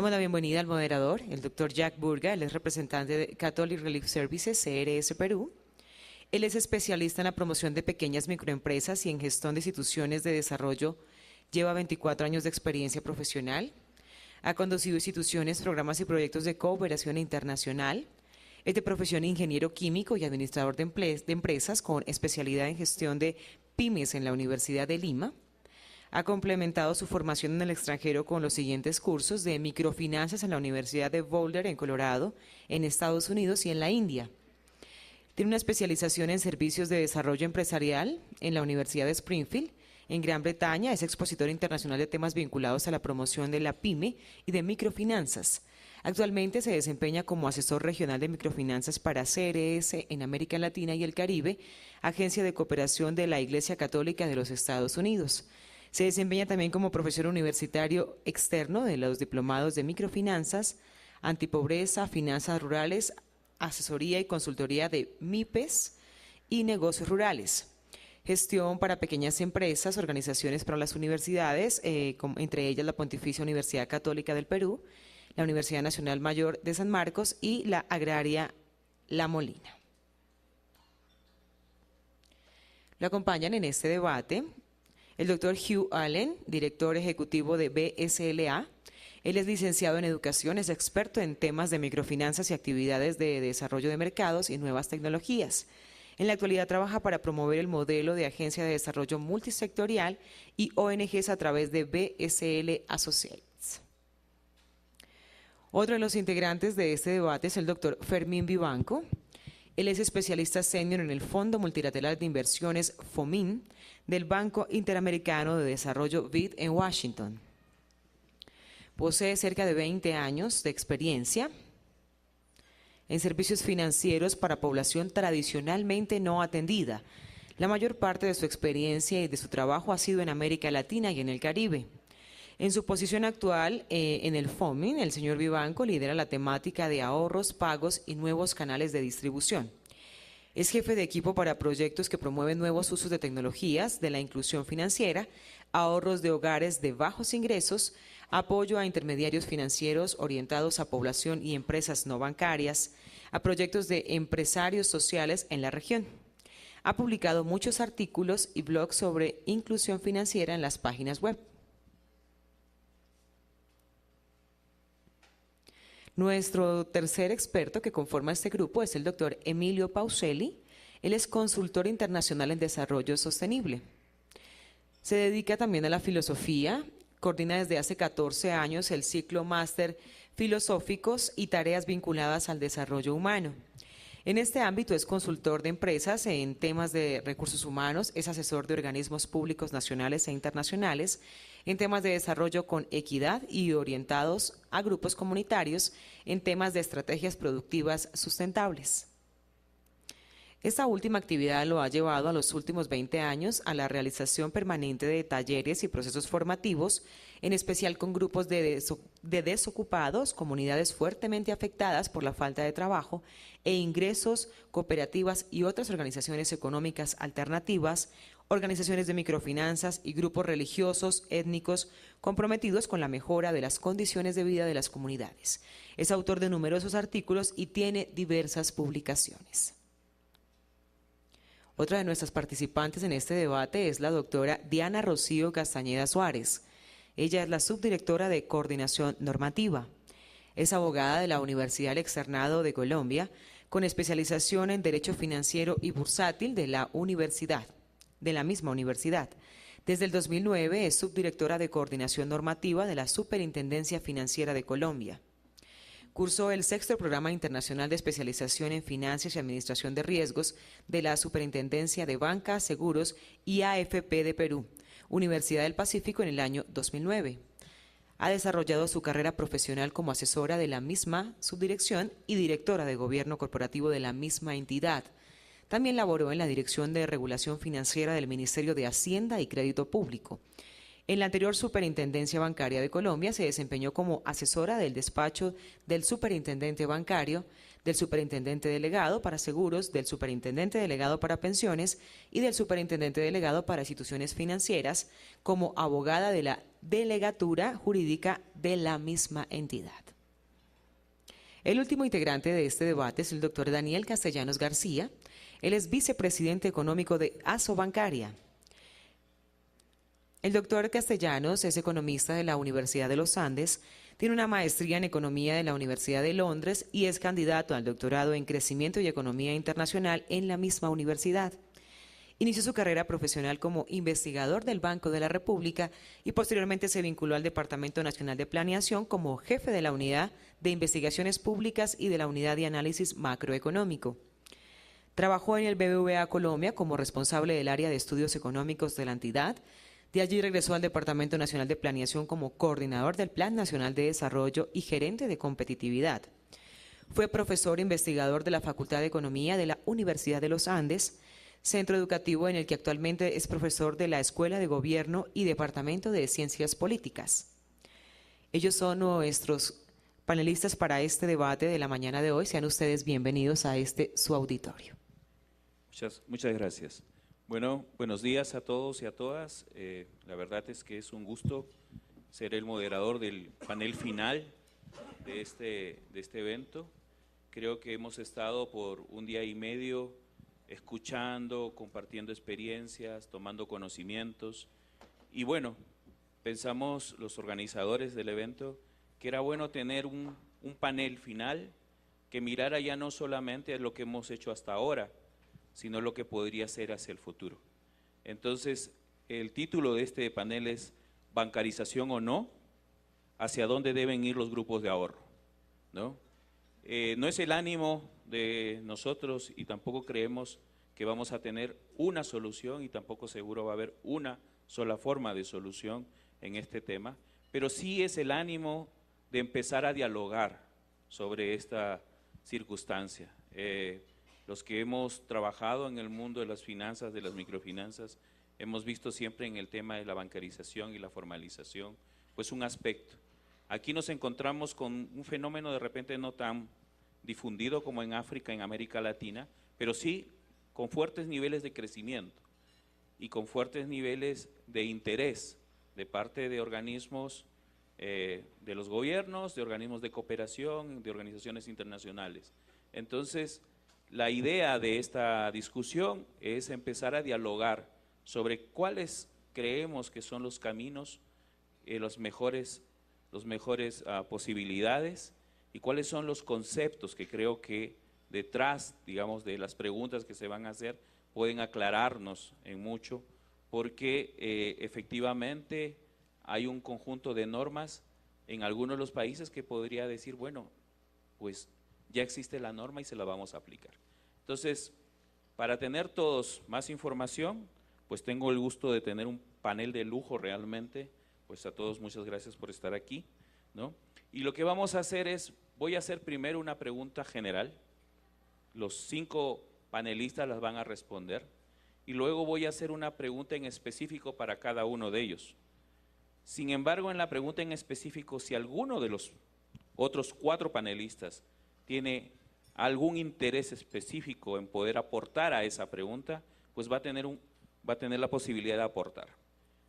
Damos la bienvenida al moderador, el doctor Jack Burga. Él es representante de Catholic Relief Services, CRS Perú. Él es especialista en la promoción de pequeñas microempresas y en gestión de instituciones de desarrollo. Lleva 24 años de experiencia profesional. Ha conducido instituciones, programas y proyectos de cooperación internacional. Es de profesión ingeniero químico y administrador de empresas con especialidad en gestión de pymes en la Universidad de Lima. Ha complementado su formación en el extranjero con los siguientes cursos de microfinanzas en la Universidad de Boulder, en Colorado, en Estados Unidos y en la India. Tiene una especialización en servicios de desarrollo empresarial en la Universidad de Springfield, en Gran Bretaña. Es expositor internacional de temas vinculados a la promoción de la pyme y de microfinanzas. Actualmente se desempeña como asesor regional de microfinanzas para CRS en América Latina y el Caribe, agencia de cooperación de la Iglesia Católica de los Estados Unidos. Se desempeña también como profesor universitario externo de los diplomados de microfinanzas, antipobreza, finanzas rurales, asesoría y consultoría de MIPES y negocios rurales. Gestión para pequeñas empresas, organizaciones para las universidades, entre ellas la Pontificia Universidad Católica del Perú, la Universidad Nacional Mayor de San Marcos y la Agraria La Molina. Lo acompañan en este debate el doctor Hugh Allen, director ejecutivo de BSLA. Él es licenciado en educación, es experto en temas de microfinanzas y actividades de desarrollo de mercados y nuevas tecnologías. En la actualidad trabaja para promover el modelo de agencia de desarrollo multisectorial y ONGs a través de BSL Associates. Otro de los integrantes de este debate es el doctor Fermín Vivanco. Él es especialista senior en el Fondo Multilateral de Inversiones FOMIN del Banco Interamericano de Desarrollo BID en Washington. Posee cerca de 20 años de experiencia en servicios financieros para población tradicionalmente no atendida. La mayor parte de su experiencia y de su trabajo ha sido en América Latina y en el Caribe. En su posición actual en el FOMIN, el señor Vivanco lidera la temática de ahorros, pagos y nuevos canales de distribución. Es jefe de equipo para proyectos que promueven nuevos usos de tecnologías, de la inclusión financiera, ahorros de hogares de bajos ingresos, apoyo a intermediarios financieros orientados a población y empresas no bancarias, a proyectos de empresarios sociales en la región. Ha publicado muchos artículos y blogs sobre inclusión financiera en las páginas web. Nuestro tercer experto que conforma este grupo es el doctor Emilio Pauselli. Él es consultor internacional en desarrollo sostenible. Se dedica también a la filosofía, coordina desde hace 14 años el ciclo máster filosóficos y tareas vinculadas al desarrollo humano. En este ámbito es consultor de empresas en temas de recursos humanos, es asesor de organismos públicos nacionales e internacionales en temas de desarrollo con equidad y orientados a grupos comunitarios en temas de estrategias productivas sustentables. Esta última actividad lo ha llevado a los últimos 20 años a la realización permanente de talleres y procesos formativos, en especial con grupos de desocupados, comunidades fuertemente afectadas por la falta de trabajo e ingresos, cooperativas y otras organizaciones económicas alternativas, organizaciones de microfinanzas y grupos religiosos, étnicos, comprometidos con la mejora de las condiciones de vida de las comunidades. Es autor de numerosos artículos y tiene diversas publicaciones. Otra de nuestras participantes en este debate es la doctora Diana Rocío Castañeda Suárez. Ella es la subdirectora de Coordinación Normativa. Es abogada de la Universidad del Externado de Colombia, con especialización en Derecho Financiero y Bursátil de la misma universidad. Desde el 2009 es subdirectora de Coordinación Normativa de la Superintendencia Financiera de Colombia. Cursó el 6º Programa Internacional de Especialización en Finanzas y Administración de Riesgos de la Superintendencia de Banca, Seguros y AFP de Perú, Universidad del Pacífico, en el año 2009. Ha desarrollado su carrera profesional como asesora de la misma subdirección y directora de Gobierno Corporativo de la misma entidad. También laboró en la Dirección de Regulación Financiera del Ministerio de Hacienda y Crédito Público. En la anterior Superintendencia Bancaria de Colombia se desempeñó como asesora del despacho del Superintendente Bancario, del Superintendente Delegado para Seguros, del Superintendente Delegado para Pensiones y del Superintendente Delegado para Instituciones Financieras, como abogada de la delegatura jurídica de la misma entidad. El último integrante de este debate es el doctor Daniel Castellanos García. Él es vicepresidente económico de Asobancaria. El doctor Castellanos es economista de la Universidad de los Andes, tiene una maestría en economía de la Universidad de Londres y es candidato al doctorado en crecimiento y economía internacional en la misma universidad. Inició su carrera profesional como investigador del Banco de la República y posteriormente se vinculó al Departamento Nacional de Planeación como jefe de la Unidad de Investigaciones Públicas y de la Unidad de Análisis Macroeconómico. Trabajó en el BBVA Colombia como responsable del área de estudios económicos de la entidad. De allí regresó al Departamento Nacional de Planeación como coordinador del Plan Nacional de Desarrollo y gerente de competitividad. Fue profesor investigador de la Facultad de Economía de la Universidad de los Andes, centro educativo en el que actualmente es profesor de la Escuela de Gobierno y Departamento de Ciencias Políticas. Ellos son nuestros panelistas para este debate de la mañana de hoy. Sean ustedes bienvenidos a su auditorio. Muchas gracias. Bueno, buenos días a todos y a todas. La verdad es que es un gusto ser el moderador del panel final de este evento. Creo que hemos estado por un día y medio escuchando, compartiendo experiencias, tomando conocimientos. Y bueno, pensamos los organizadores del evento que era bueno tener un panel final que mirara ya no solamente lo que hemos hecho hasta ahora, sino lo que podría ser hacia el futuro. Entonces, el título de este panel es ¿bancarización o no? ¿Hacia dónde deben ir los grupos de ahorro? ¿No? No es el ánimo de nosotros y tampoco creemos que vamos a tener una solución y tampoco seguro va a haber una sola forma de solución en este tema, pero sí es el ánimo de empezar a dialogar sobre esta circunstancia. Los que hemos trabajado en el mundo de las finanzas, de las microfinanzas, hemos visto siempre en el tema de la bancarización y la formalización, pues un aspecto. Aquí nos encontramos con un fenómeno de repente no tan difundido como en África, en América Latina, pero sí con fuertes niveles de crecimiento y con fuertes niveles de interés de parte de organismos de los gobiernos, de organismos de cooperación, de organizaciones internacionales. Entonces, la idea de esta discusión es empezar a dialogar sobre cuáles creemos que son los caminos, los mejores posibilidades y cuáles son los conceptos que creo que detrás, digamos, de las preguntas que se van a hacer pueden aclararnos en mucho, porque efectivamente hay un conjunto de normas en algunos de los países que podría decir, bueno, pues ya existe la norma y se la vamos a aplicar. Entonces, para tener todos más información, pues tengo el gusto de tener un panel de lujo realmente, pues a todos muchas gracias por estar aquí, ¿no? Y lo que vamos a hacer es, voy a hacer primero una pregunta general, los 5 panelistas las van a responder, y luego voy a hacer una pregunta en específico para cada uno de ellos. Sin embargo, en la pregunta en específico, si alguno de los otros 4 panelistas tiene algún interés específico en poder aportar a esa pregunta, pues va a tener la posibilidad de aportar.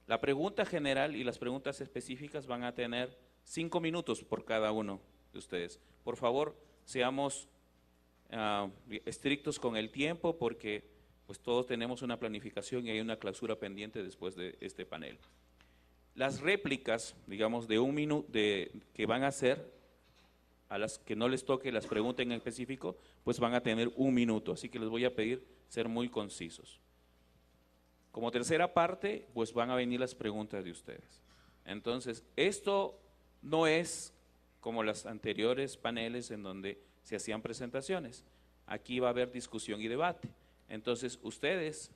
La pregunta general y las preguntas específicas van a tener 5 minutos por cada uno de ustedes. Por favor, seamos estrictos con el tiempo porque pues todos tenemos una planificación y hay una clausura pendiente después de este panel. Las réplicas, digamos, de un minuto que van a hacer, a las que no les toque las preguntas en específico, pues van a tener 1 minuto, así que les voy a pedir ser muy concisos. Como tercera parte, pues van a venir las preguntas de ustedes. Entonces, esto no es como los anteriores paneles en donde se hacían presentaciones. Aquí va a haber discusión y debate. Entonces, ustedes,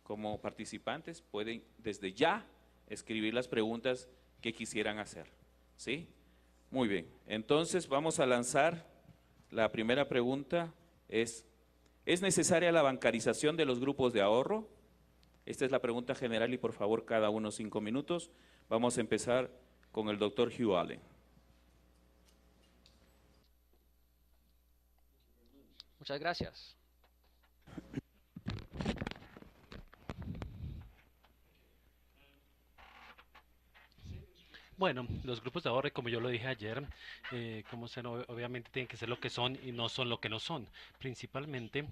como participantes, pueden desde ya escribir las preguntas que quisieran hacer. ¿Sí? Muy bien. Entonces, vamos a lanzar la primera pregunta. ¿Es necesaria la bancarización de los grupos de ahorro? Esta es la pregunta general y por favor cada uno 5 minutos. Vamos a empezar con el doctor Hugh Allen. Muchas gracias. Bueno, los grupos de ahorro, como yo lo dije ayer, obviamente tienen que ser lo que son y no son lo que no son. Principalmente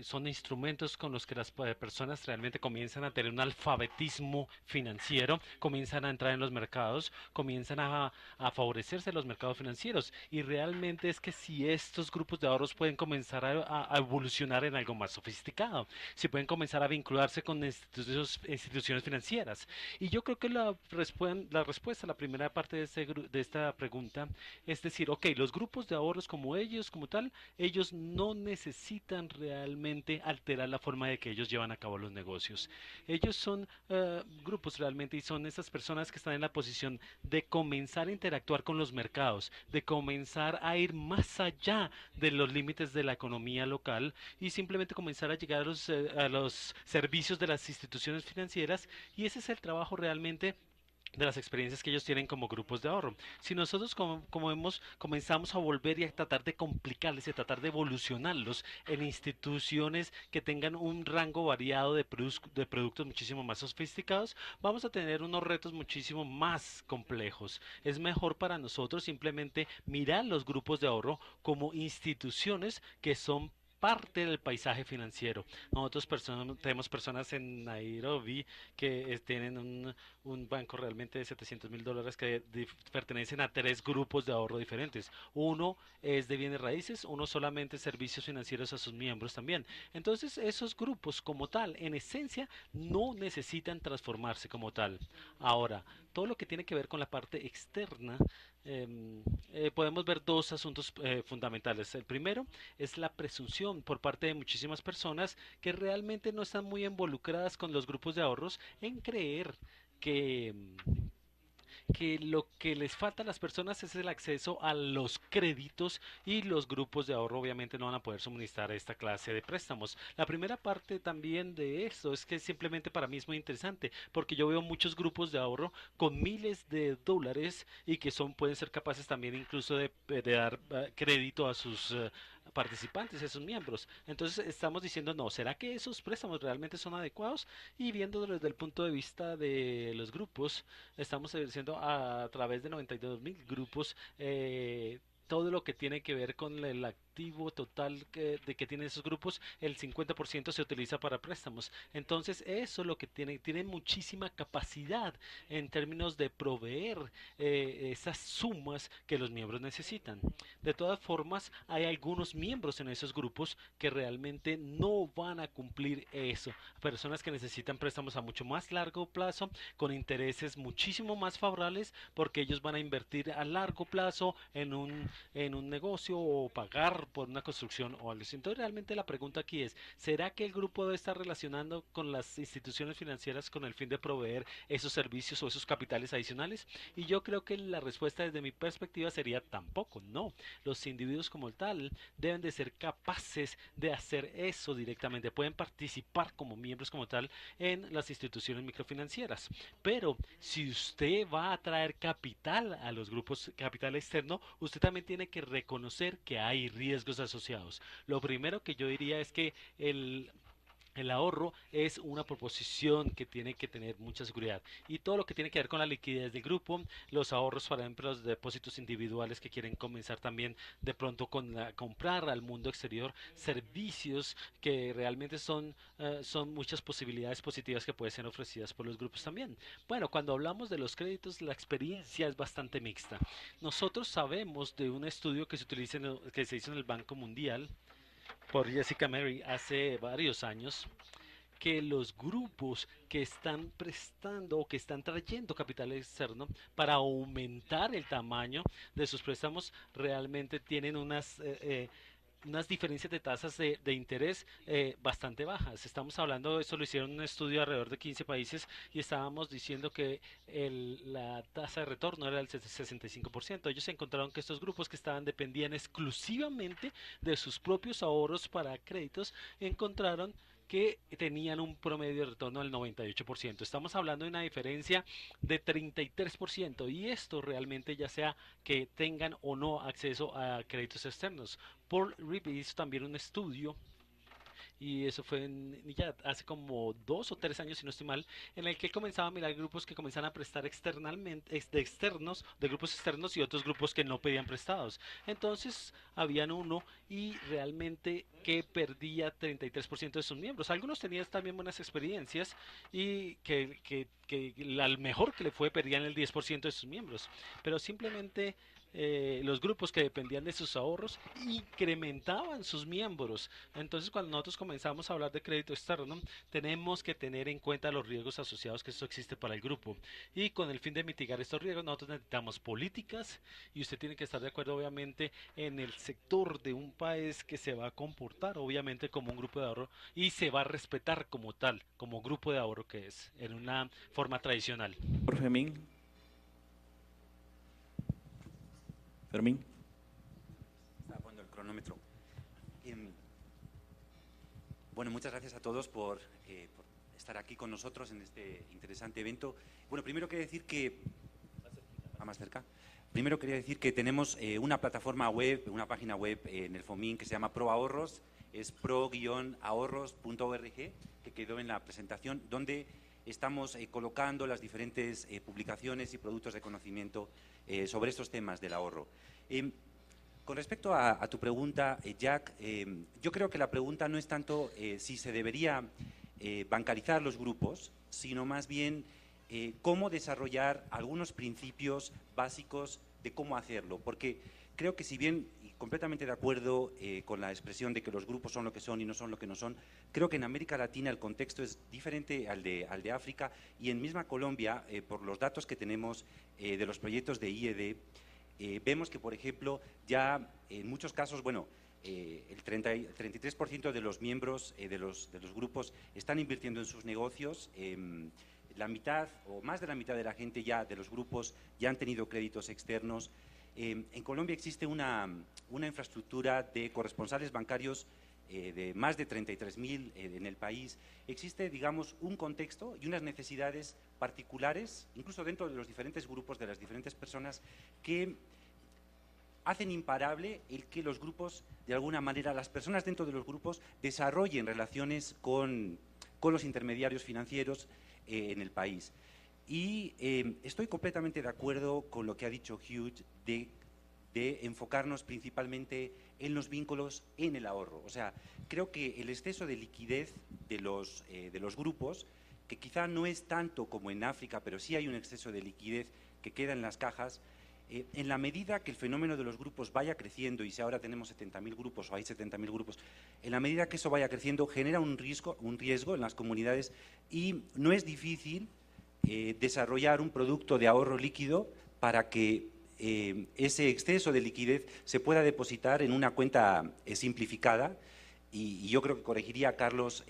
son instrumentos con los que las personas realmente comienzan a tener un alfabetismo financiero, comienzan a entrar en los mercados, comienzan a favorecerse los mercados financieros. Y realmente es que si estos grupos de ahorros pueden comenzar a evolucionar en algo más sofisticado, si pueden comenzar a vincularse con instituciones financieras. Y yo creo que la respuesta a la primera parte de esta pregunta es decir, ok, los grupos de ahorros como ellos, como tal, ellos no necesitan realmente alterar la forma de que ellos llevan a cabo los negocios. Ellos son grupos realmente y son esas personas que están en la posición de comenzar a interactuar con los mercados, de comenzar a ir más allá de los límites de la economía local y simplemente comenzar a llegar a los servicios de las instituciones financieras y ese es el trabajo realmente de las experiencias que ellos tienen como grupos de ahorro. Si nosotros como vemos comenzamos a volver y a tratar de complicarles y a tratar de evolucionarlos en instituciones que tengan un rango variado de productos muchísimo más sofisticados, vamos a tener unos retos muchísimo más complejos. Es mejor para nosotros simplemente mirar los grupos de ahorro como instituciones que son parte del paisaje financiero. Tenemos personas en Nairobi que tienen un banco realmente de $700,000 que pertenecen a tres grupos de ahorro diferentes. Uno es de bienes raíces, uno solamente servicios financieros a sus miembros también. Entonces esos grupos como tal, en esencia, no necesitan transformarse como tal. Ahora, todo lo que tiene que ver con la parte externa, podemos ver dos asuntos fundamentales. El primero es la presunción por parte de muchísimas personas que realmente no están muy involucradas con los grupos de ahorros en creer que, que lo que les falta a las personas es el acceso a los créditos y los grupos de ahorro obviamente no van a poder suministrar esta clase de préstamos. La primera parte también de esto es que simplemente para mí es muy interesante porque yo veo muchos grupos de ahorro con miles de dólares y que pueden ser capaces también incluso de dar crédito a sus participantes, a sus miembros. Entonces estamos diciendo, no, ¿será que esos préstamos realmente son adecuados? Y viendo desde el punto de vista de los grupos, estamos diciendo a través de 92,000 grupos, todo lo que tiene que ver con el activo total de que tienen esos grupos, el 50% se utiliza para préstamos. Entonces, eso es lo que tiene muchísima capacidad en términos de proveer esas sumas que los miembros necesitan. De todas formas, hay algunos miembros en esos grupos que realmente no van a cumplir eso. Personas que necesitan préstamos a mucho más largo plazo, con intereses muchísimo más favorables, porque ellos van a invertir a largo plazo en un negocio o pagar por una construcción o algo así. Entonces, realmente la pregunta aquí es, ¿será que el grupo debe estar relacionando con las instituciones financieras con el fin de proveer esos servicios o esos capitales adicionales? Y yo creo que la respuesta desde mi perspectiva sería tampoco, no. Los individuos como tal deben de ser capaces de hacer eso directamente, pueden participar como miembros como tal en las instituciones microfinancieras. Pero si usted va a traer capital a los grupos, capital externo, usted también tiene que reconocer que hay riesgos asociados. Lo primero que yo diría es que el ahorro es una proposición que tiene que tener mucha seguridad y todo lo que tiene que ver con la liquidez del grupo, los ahorros, por ejemplo, los depósitos individuales que quieren comenzar también de pronto comprar al mundo exterior servicios que realmente son muchas posibilidades positivas que pueden ser ofrecidas por los grupos también. Bueno, cuando hablamos de los créditos, la experiencia es bastante mixta. Nosotros sabemos de un estudio que se hizo en el Banco Mundial por Jessica Mary hace varios años que los grupos que están prestando o que están trayendo capital externo para aumentar el tamaño de sus préstamos realmente tienen unas diferencias de tasas de interés bastante bajas. Estamos hablando, esto lo hicieron un estudio alrededor de 15 países y estábamos diciendo que la tasa de retorno era del 65%. Ellos encontraron que estos grupos que dependían exclusivamente de sus propios ahorros para créditos, encontraron que tenían un promedio de retorno del 98%. Estamos hablando de una diferencia de 33% y esto realmente ya sea que tengan o no acceso a créditos externos. Paul Ripple hizo también un estudio y eso fue ya hace como 2 o 3 años, si no estoy mal, en el que comenzaba a mirar grupos que comenzaban a prestar externalmente, de externos, de grupos externos y otros grupos que no pedían prestados. Entonces, habían uno y realmente que perdía 33% de sus miembros. Algunos tenían también buenas experiencias y que al mejor que le fue perdían el 10% de sus miembros, pero simplemente los grupos que dependían de sus ahorros incrementaban sus miembros. Entonces, cuando nosotros comenzamos a hablar de crédito externo, tenemos que tener en cuenta los riesgos asociados que esto existe para el grupo. Y con el fin de mitigar estos riesgos, nosotros necesitamos políticas y usted tiene que estar de acuerdo, obviamente, en el sector de un país que se va a comportar, obviamente, como un grupo de ahorro y se va a respetar como tal, como grupo de ahorro que es, en una forma tradicional. Por Fermín. Fermín. Está poniendo el cronómetro. Bueno, muchas gracias a todos por estar aquí con nosotros en este interesante evento. Bueno, primero quería decir que… más cerca. Primero quería decir que tenemos una plataforma web, una página web en el FOMIN que se llama ProAhorros, es pro-ahorros.org, que quedó en la presentación, donde estamos colocando las diferentes publicaciones y productos de conocimiento sobre estos temas del ahorro. Con respecto a tu pregunta, Jack, yo creo que la pregunta no es tanto si se debería bancarizar los grupos, sino más bien cómo desarrollar algunos principios básicos de cómo hacerlo, porque creo que si bien, y completamente de acuerdo con la expresión de que los grupos son lo que son y no son lo que no son, creo que en América Latina el contexto es diferente al de África, y en misma Colombia, por los datos que tenemos de los proyectos de IED, vemos que, por ejemplo, ya en muchos casos, bueno, el 33% de los miembros de los grupos están invirtiendo en sus negocios. La mitad o más de la mitad de la gente ya de los grupos ya han tenido créditos externos. En Colombia existe una infraestructura de corresponsales bancarios de más de 33.000 en el país. Existe, digamos, un contexto y unas necesidades particulares, incluso dentro de los diferentes grupos, de las diferentes personas, que hacen imparable el que los grupos, de alguna manera, las personas dentro de los grupos desarrollen relaciones con los intermediarios financieros en el país. Y estoy completamente de acuerdo con lo que ha dicho Hugh de enfocarnos principalmente en los vínculos en el ahorro. O sea, creo que el exceso de liquidez de los grupos, que quizá no es tanto como en África, pero sí hay un exceso de liquidez que queda en las cajas, en la medida que el fenómeno de los grupos vaya creciendo, y si ahora tenemos 70.000 grupos o hay 70.000 grupos, en la medida que eso vaya creciendo genera un riesgo en las comunidades, y no es difícil desarrollar un producto de ahorro líquido para que ese exceso de liquidez se pueda depositar en una cuenta simplificada. Y yo creo que corregiría a Carlos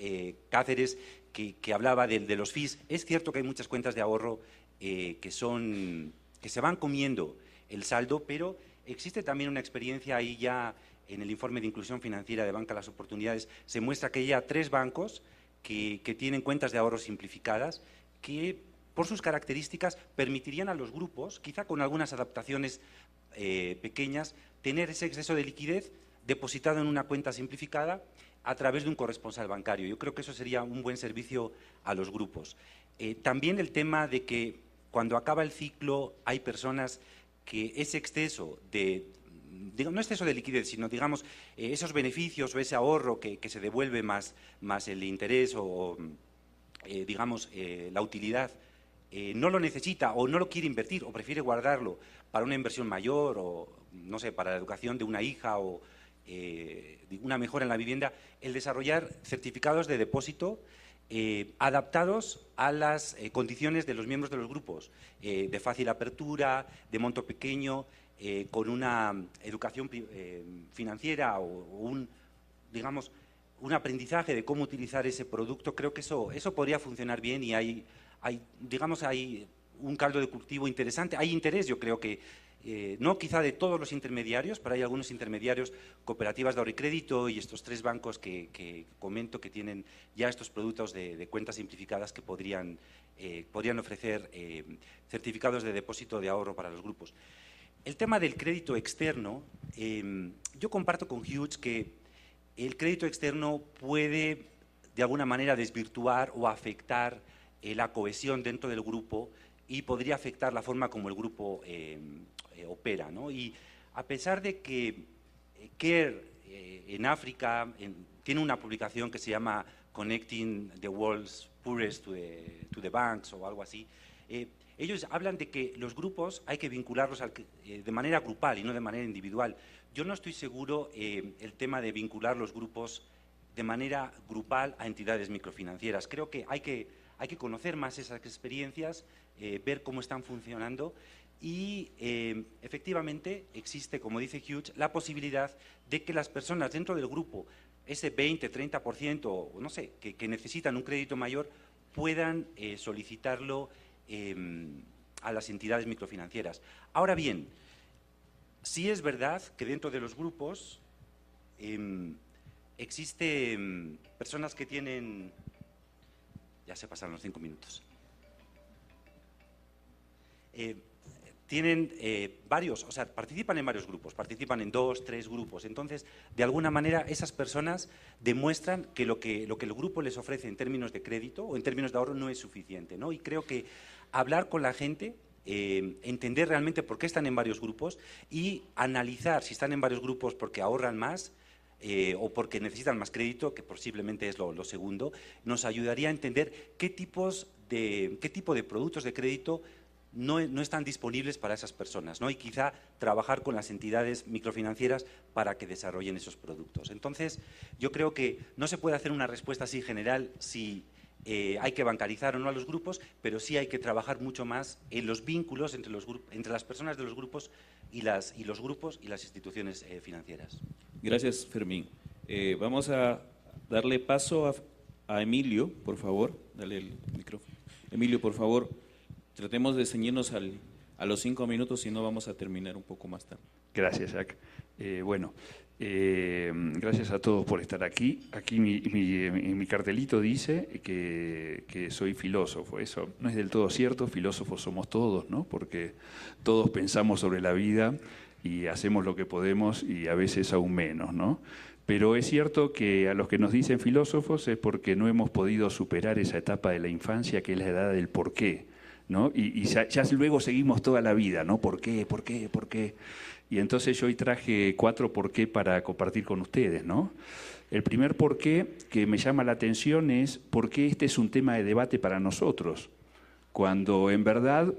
Cáceres, que hablaba de los fees. Es cierto que hay muchas cuentas de ahorro que se van comiendo el saldo, pero existe también una experiencia ahí ya en el informe de inclusión financiera de Banca Las Oportunidades. Se muestra que hay ya 3 bancos que tienen cuentas de ahorro simplificadas que, por sus características, permitirían a los grupos, quizá con algunas adaptaciones pequeñas, tener ese exceso de liquidez depositado en una cuenta simplificada a través de un corresponsal bancario. Yo creo que eso sería un buen servicio a los grupos. También el tema de que cuando acaba el ciclo hay personas que ese exceso no exceso de liquidez, sino, digamos, esos beneficios o ese ahorro que se devuelve más el interés o digamos, la utilidad, no lo necesita o no lo quiere invertir o prefiere guardarlo para una inversión mayor o, no sé, para la educación de una hija o una mejora en la vivienda, el desarrollar certificados de depósito adaptados a las condiciones de los miembros de los grupos, de fácil apertura, de monto pequeño, con una educación financiera o digamos, un aprendizaje de cómo utilizar ese producto. Creo que eso podría funcionar bien, y hay un caldo de cultivo interesante. Hay interés, yo creo que, no quizá de todos los intermediarios, pero hay algunos intermediarios, cooperativas de ahorro y crédito y estos 3 bancos que comento, que tienen ya estos productos de cuentas simplificadas que podrían ofrecer certificados de depósito de ahorro para los grupos. El tema del crédito externo, yo comparto con Hughes que el crédito externo puede de alguna manera desvirtuar o afectar la cohesión dentro del grupo y podría afectar la forma como el grupo opera, ¿no? Y a pesar de que CARE en África tiene una publicación que se llama Connecting the World's Poorest to the Banks o algo así, ellos hablan de que los grupos hay que vincularlos de manera grupal y no de manera individual. Yo no estoy seguro el tema de vincular los grupos de manera grupal a entidades microfinancieras. Creo que hay que conocer más esas experiencias, ver cómo están funcionando y efectivamente existe, como dice Hugh, la posibilidad de que las personas dentro del grupo, ese 20, 30% o no sé, que necesitan un crédito mayor, puedan solicitarlo a las entidades microfinancieras. Ahora bien, sí es verdad que dentro de los grupos existen personas que tienen... Ya se pasaron los 5 minutos. Tienen varios, o sea, participan en varios grupos, participan en 2, 3 grupos. Entonces, de alguna manera, esas personas demuestran que lo que el grupo les ofrece en términos de crédito o en términos de ahorro no es suficiente, ¿no? Y creo que hablar con la gente, entender realmente por qué están en varios grupos y analizar si están en varios grupos porque ahorran más o porque necesitan más crédito, que posiblemente es lo segundo, nos ayudaría a entender qué tipo de productos de crédito no están disponibles para esas personas, ¿no? Y quizá trabajar con las entidades microfinancieras para que desarrollen esos productos. Entonces, yo creo que no se puede hacer una respuesta así general si hay que bancarizar o no a los grupos, pero sí hay que trabajar mucho más en los vínculos entre las personas de los grupos y los grupos y las instituciones financieras. Gracias, Fermín. Vamos a darle paso a Emilio, por favor. Dale el micrófono. Emilio, por favor, tratemos de ceñirnos a los 5 minutos, si no vamos a terminar un poco más tarde. Gracias, Jack. Gracias a todos por estar aquí. Aquí en mi cartelito dice que soy filósofo. Eso no es del todo cierto, filósofos somos todos, ¿no? Porque todos pensamos sobre la vida y hacemos lo que podemos y a veces aún menos, ¿no? Pero es cierto que a los que nos dicen filósofos es porque no hemos podido superar esa etapa de la infancia que es la edad del porqué, ¿no? Y ya luego seguimos toda la vida, ¿no? ¿Por qué? ¿Por qué? ¿Por qué? Y entonces yo hoy traje 4 por qué para compartir con ustedes, ¿no? El primer por qué que me llama la atención es por qué este es un tema de debate para nosotros, cuando en verdad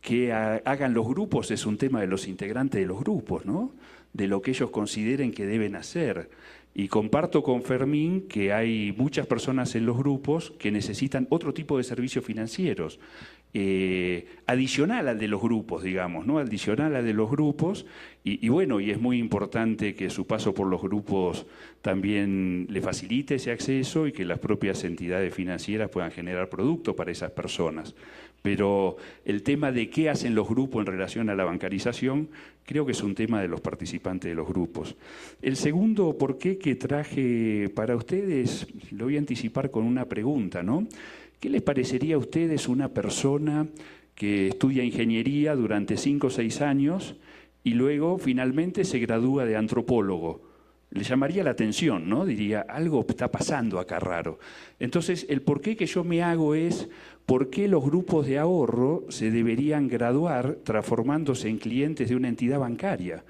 que hagan los grupos es un tema de los integrantes de los grupos, ¿no? De lo que ellos consideren que deben hacer. Y comparto con Fermín que hay muchas personas en los grupos que necesitan otro tipo de servicios financieros, adicional al de los grupos, digamos, ¿no? Adicional al de los grupos, y bueno, y es muy importante que su paso por los grupos también le facilite ese acceso y que las propias entidades financieras puedan generar productos para esas personas. Pero el tema de qué hacen los grupos en relación a la bancarización, creo que es un tema de los participantes de los grupos. El segundo porqué que traje para ustedes, lo voy a anticipar con una pregunta, ¿no? ¿Qué les parecería a ustedes una persona que estudia ingeniería durante 5 o 6 años y luego finalmente se gradúa de antropólogo? Le llamaría la atención, ¿no? Diría, algo está pasando acá raro. Entonces, el porqué que yo me hago es por qué los grupos de ahorro se deberían graduar transformándose en clientes de una entidad bancaria.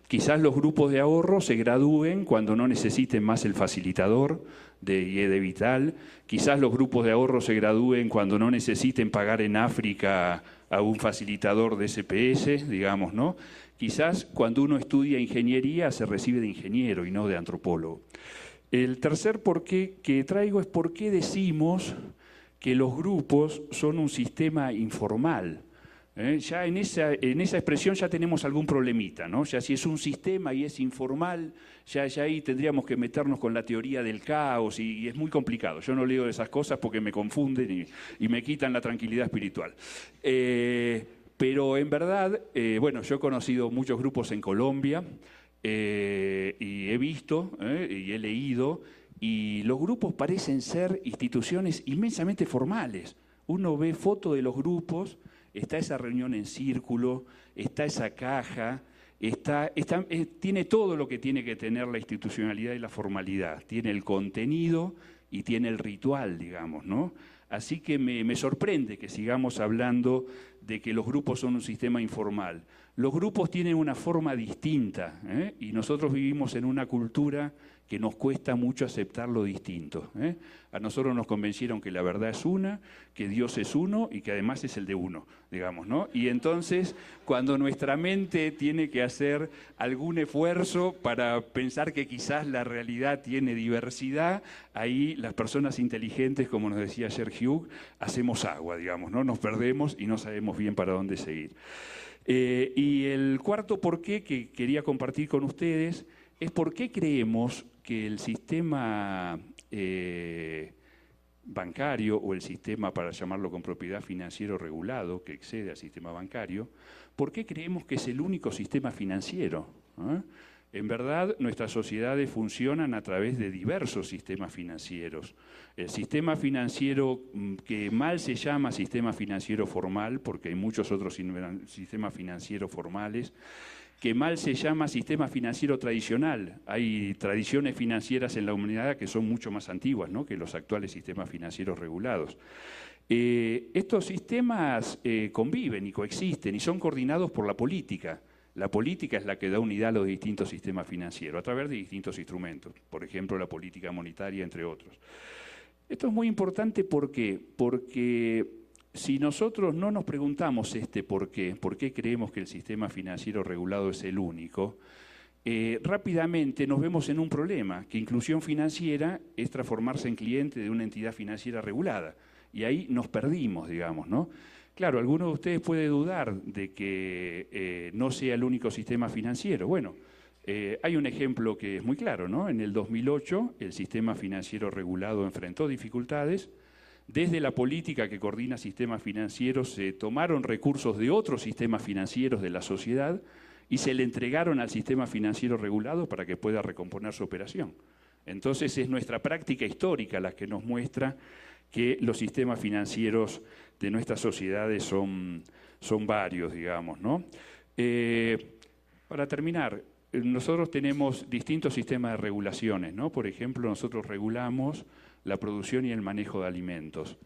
Quizás los grupos de ahorro se gradúen cuando no necesiten más el facilitador de IED Vital. Quizás los grupos de ahorro se gradúen cuando no necesiten pagar en África a un facilitador de SPS, digamos, ¿no? Quizás cuando uno estudia ingeniería se recibe de ingeniero y no de antropólogo. El tercer porqué que traigo es por qué decimos que los grupos son un sistema informal. Ya en esa expresión ya tenemos algún problemita, ¿no? Ya si es un sistema y es informal, ya ahí tendríamos que meternos con la teoría del caos y es muy complicado. Yo no leo esas cosas porque me confunden y me quitan la tranquilidad espiritual. Pero en verdad, bueno, yo he conocido muchos grupos en Colombia y he visto y he leído, y los grupos parecen ser instituciones inmensamente formales. Uno ve fotos de los grupos, está esa reunión en círculo, está esa caja, tiene todo lo que tiene que tener la institucionalidad y la formalidad. Tiene el contenido y tiene el ritual, digamos, ¿no? Así que me sorprende que sigamos hablando de que los grupos son un sistema informal. Los grupos tienen una forma distinta, ¿eh? Y nosotros vivimos en una cultura que nos cuesta mucho aceptar lo distinto, ¿eh? A nosotros nos convencieron que la verdad es una, que Dios es uno y que además es el de uno, digamos, ¿no? Y entonces, cuando nuestra mente tiene que hacer algún esfuerzo para pensar que quizás la realidad tiene diversidad, ahí las personas inteligentes, como nos decía ayer Hugh, hacemos agua, digamos, ¿no? Nos perdemos y no sabemos bien para dónde seguir. Y el cuarto porqué que quería compartir con ustedes es por qué creemos que el sistema bancario o el sistema, para llamarlo con propiedad, financiero regulado, que excede al sistema bancario, ¿por qué creemos que es el único sistema financiero? ¿Eh? En verdad, nuestras sociedades funcionan a través de diversos sistemas financieros. El sistema financiero que mal se llama sistema financiero formal, porque hay muchos otros sistemas financieros formales, que mal se llama sistema financiero tradicional. Hay tradiciones financieras en la humanidad que son mucho más antiguas, ¿no?, que los actuales sistemas financieros regulados. Estos sistemas conviven y coexisten y son coordinados por la política. La política es la que da unidad a los distintos sistemas financieros a través de distintos instrumentos, por ejemplo, la política monetaria, entre otros. Esto es muy importante porque si nosotros no nos preguntamos por qué creemos que el sistema financiero regulado es el único, rápidamente nos vemos en un problema, que inclusión financiera es transformarse en cliente de una entidad financiera regulada. Y ahí nos perdimos, digamos, ¿no? Claro, alguno de ustedes puede dudar de que no sea el único sistema financiero. Bueno, hay un ejemplo que es muy claro, ¿no? En el 2008 el sistema financiero regulado enfrentó dificultades. Desde la política que coordina sistemas financieros se tomaron recursos de otros sistemas financieros de la sociedad y se le entregaron al sistema financiero regulado para que pueda recomponer su operación. Entonces es nuestra práctica histórica la que nos muestra que los sistemas financieros de nuestras sociedades son varios, digamos, ¿no? Para terminar, nosotros tenemos distintos sistemas de regulaciones, ¿no? Por ejemplo, nosotros regulamos la producción y el manejo de alimentos.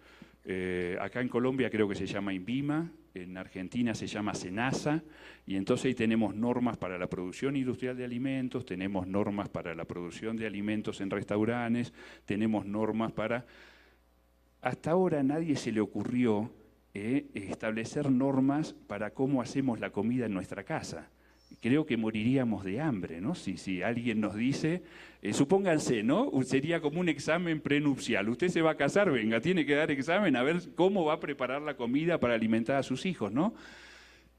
Acá en Colombia creo que se llama INVIMA, en Argentina se llama SENASA, y entonces ahí tenemos normas para la producción industrial de alimentos, tenemos normas para la producción de alimentos en restaurantes, tenemos normas para... Hasta ahora a nadie se le ocurrió establecer normas para cómo hacemos la comida en nuestra casa. Creo que moriríamos de hambre, ¿no? Si alguien nos dice, supónganse, ¿no? Sería como un examen prenupcial. Usted se va a casar, venga, tiene que dar examen a ver cómo va a preparar la comida para alimentar a sus hijos, ¿no?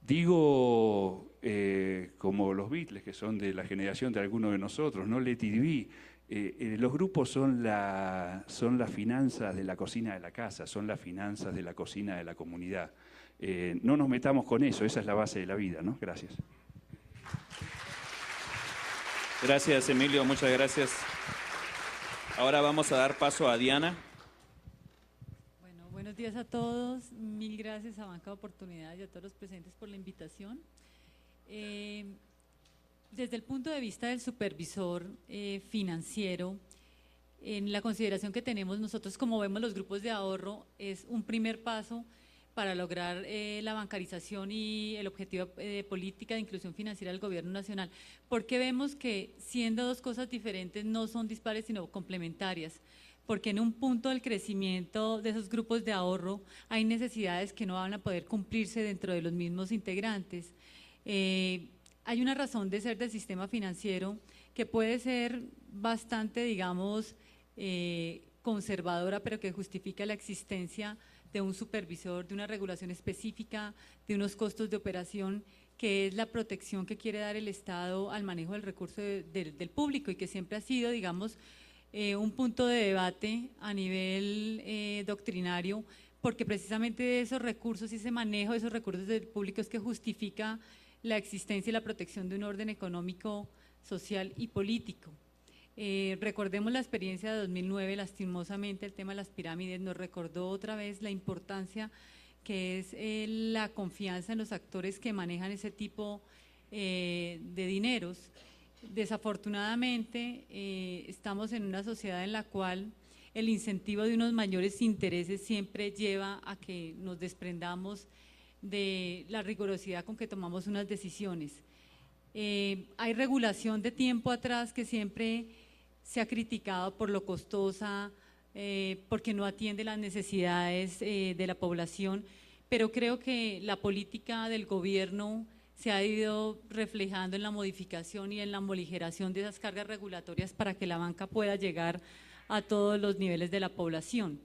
Digo, como los Beatles, que son de la generación de algunos de nosotros, ¿no? Let it be. Los grupos son las finanzas de la cocina de la casa, son las finanzas de la cocina de la comunidad. No nos metamos con eso, esa es la base de la vida, ¿no? Gracias. Gracias, Emilio, muchas gracias. Ahora vamos a dar paso a Diana. Bueno, buenos días a todos. Mil gracias a Banca de Oportunidades y a todos los presentes por la invitación. Desde el punto de vista del supervisor financiero, en la consideración que tenemos nosotros, como vemos los grupos de ahorro, es un primer paso para lograr la bancarización y el objetivo de política de inclusión financiera del gobierno nacional, porque vemos que siendo dos cosas diferentes no son dispares sino complementarias, porque en un punto del crecimiento de esos grupos de ahorro hay necesidades que no van a poder cumplirse dentro de los mismos integrantes. Hay una razón de ser del sistema financiero que puede ser bastante, digamos, conservadora, pero que justifica la existencia de un supervisor, de una regulación específica, de unos costos de operación, que es la protección que quiere dar el Estado al manejo del recurso del público y que siempre ha sido, digamos, un punto de debate a nivel doctrinario, porque precisamente de esos recursos y ese manejo de esos recursos del público es que justifica la existencia y la protección de un orden económico, social y político. Recordemos la experiencia de 2009, lastimosamente el tema de las pirámides nos recordó otra vez la importancia que es la confianza en los actores que manejan ese tipo de dineros. Desafortunadamente, estamos en una sociedad en la cual el incentivo de unos mayores intereses siempre lleva a que nos desprendamos de la rigurosidad con que tomamos unas decisiones. Hay regulación de tiempo atrás que siempre se ha criticado por lo costosa, porque no atiende las necesidades de la población, pero creo que la política del gobierno se ha ido reflejando en la modificación y en la moligeración de esas cargas regulatorias para que la banca pueda llegar a todos los niveles de la población.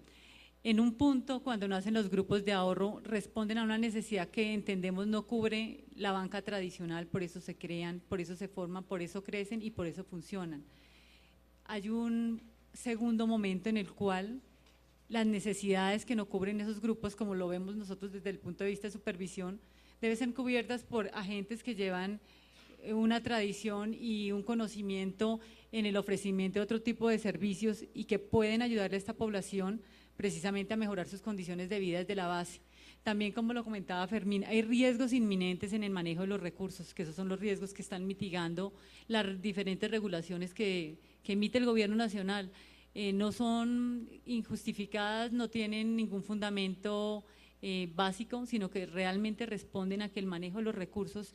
En un punto, cuando nacen los grupos de ahorro, responden a una necesidad que entendemos no cubre la banca tradicional, por eso se crean, por eso se forman, por eso crecen y por eso funcionan. Hay un segundo momento en el cual las necesidades que no cubren esos grupos, como lo vemos nosotros desde el punto de vista de supervisión, deben ser cubiertas por agentes que llevan una tradición y un conocimiento en el ofrecimiento de otro tipo de servicios y que pueden ayudarle a esta población precisamente a mejorar sus condiciones de vida desde la base. También, como lo comentaba Fermín, hay riesgos inminentes en el manejo de los recursos, que esos son los riesgos que están mitigando las diferentes regulaciones que emite el gobierno nacional. No son injustificadas, no tienen ningún fundamento básico, sino que realmente responden a que el manejo de los recursos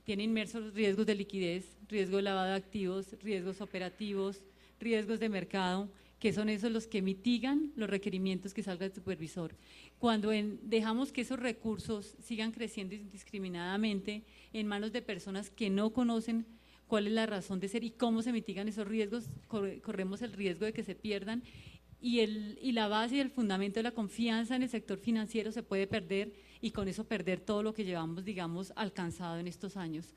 tiene inmersos riesgos de liquidez, riesgo de lavado de activos, riesgos operativos, riesgos de mercado, que son esos los que mitigan los requerimientos que salga el supervisor. Cuando dejamos que esos recursos sigan creciendo indiscriminadamente en manos de personas que no conocen cuál es la razón de ser y cómo se mitigan esos riesgos, corremos el riesgo de que se pierdan y la base y el fundamento de la confianza en el sector financiero se puede perder y con eso perder todo lo que llevamos, digamos, alcanzado en estos años.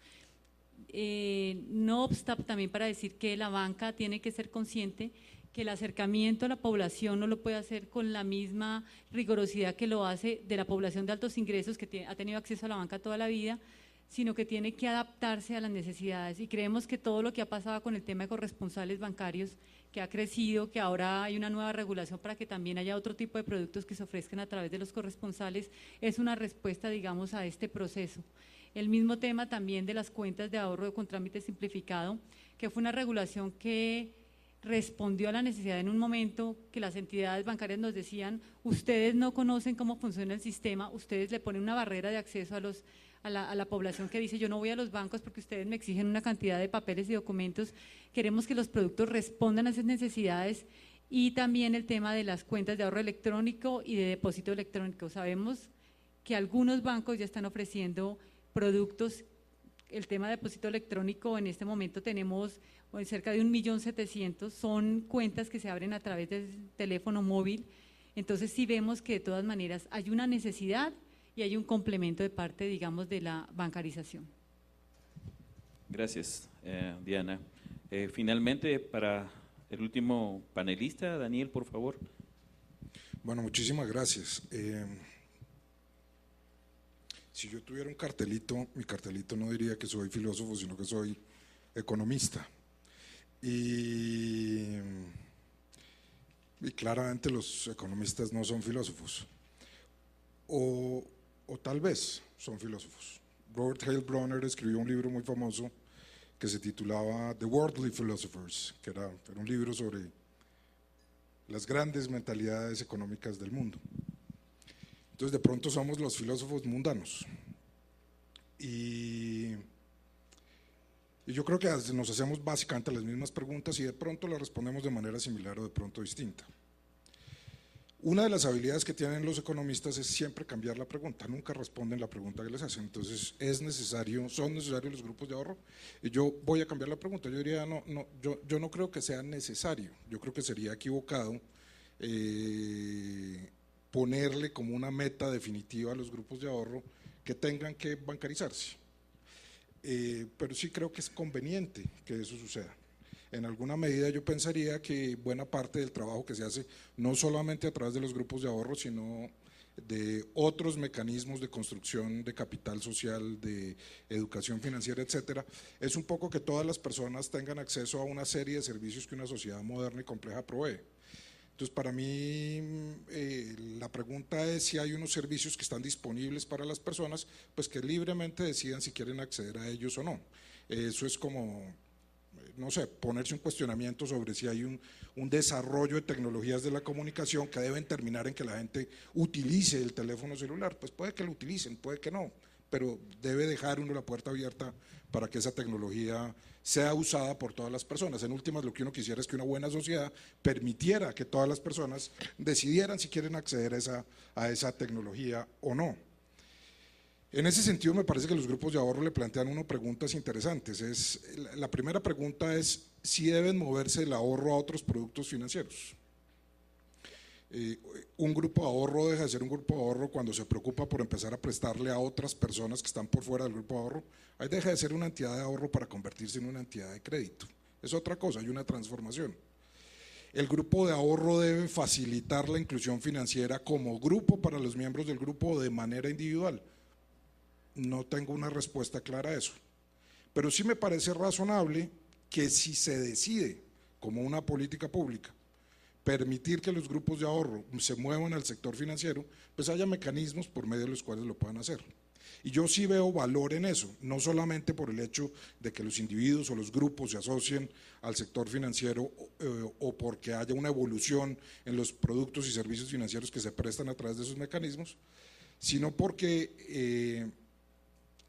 No obsta también para decir que la banca tiene que ser consciente que el acercamiento a la población no lo puede hacer con la misma rigurosidad que lo hace de la población de altos ingresos que ha tenido acceso a la banca toda la vida, sino que tiene que adaptarse a las necesidades y creemos que todo lo que ha pasado con el tema de corresponsales bancarios, que ha crecido, que ahora hay una nueva regulación para que también haya otro tipo de productos que se ofrezcan a través de los corresponsales, es una respuesta, digamos, a este proceso. El mismo tema también de las cuentas de ahorro con trámite simplificado, que fue una regulación que respondió a la necesidad en un momento que las entidades bancarias nos decían, ustedes no conocen cómo funciona el sistema, ustedes le ponen una barrera de acceso a la población que dice yo no voy a los bancos porque ustedes me exigen una cantidad de papeles y documentos, queremos que los productos respondan a esas necesidades y también el tema de las cuentas de ahorro electrónico y de depósito electrónico. Sabemos que algunos bancos ya están ofreciendo productos, el tema de depósito electrónico en este momento tenemos cerca de 1.700.000, son cuentas que se abren a través del teléfono móvil, entonces sí vemos que de todas maneras hay una necesidad y hay un complemento de parte, digamos, de la bancarización. Gracias, Diana. Finalmente, para el último panelista, Daniel, por favor. Bueno, muchísimas gracias. Si yo tuviera un cartelito, mi cartelito no diría que soy filósofo, sino que soy economista. Y claramente los economistas no son filósofos. O tal vez son filósofos. Robert Hale Bronner escribió un libro muy famoso que se titulaba The Worldly Philosophers, que era un libro sobre las grandes mentalidades económicas del mundo. Entonces de pronto somos los filósofos mundanos y yo creo que nos hacemos básicamente las mismas preguntas y de pronto las respondemos de manera similar o de pronto distinta. Una de las habilidades que tienen los economistas es siempre cambiar la pregunta, nunca responden la pregunta que les hacen, entonces son necesarios los grupos de ahorro y yo voy a cambiar la pregunta, yo diría yo no creo que sea necesario, yo creo que sería equivocado ponerle como una meta definitiva a los grupos de ahorro que tengan que bancarizarse, pero sí creo que es conveniente que eso suceda. En alguna medida yo pensaría que buena parte del trabajo que se hace, no solamente a través de los grupos de ahorro, sino de otros mecanismos de construcción de capital social, de educación financiera, etcétera, es un poco que todas las personas tengan acceso a una serie de servicios que una sociedad moderna y compleja provee. Entonces, para mí, la pregunta es si hay unos servicios que están disponibles para las personas, pues que libremente decidan si quieren acceder a ellos o no. Eso es como, no sé, ponerse un cuestionamiento sobre si hay un desarrollo de tecnologías de la comunicación que deben terminar en que la gente utilice el teléfono celular. Pues puede que lo utilicen, puede que no, pero debe dejar uno la puerta abierta para que esa tecnología sea usada por todas las personas. En últimas, lo que uno quisiera es que una buena sociedad permitiera que todas las personas decidieran si quieren acceder a esa tecnología o no. En ese sentido, me parece que los grupos de ahorro le plantean uno preguntas interesantes. La primera pregunta es si deben moverse el ahorro a otros productos financieros. Un grupo de ahorro deja de ser un grupo de ahorro cuando se preocupa por empezar a prestarle a otras personas que están por fuera del grupo de ahorro. Ahí deja de ser una entidad de ahorro para convertirse en una entidad de crédito. Es otra cosa, hay una transformación. El grupo de ahorro debe facilitar la inclusión financiera como grupo para los miembros del grupo de manera individual. No tengo una respuesta clara a eso, pero sí me parece razonable que si se decide como una política pública permitir que los grupos de ahorro se muevan al sector financiero, pues haya mecanismos por medio de los cuales lo puedan hacer. Y yo sí veo valor en eso, no solamente por el hecho de que los individuos o los grupos se asocien al sector financiero o porque haya una evolución en los productos y servicios financieros que se prestan a través de esos mecanismos, sino porque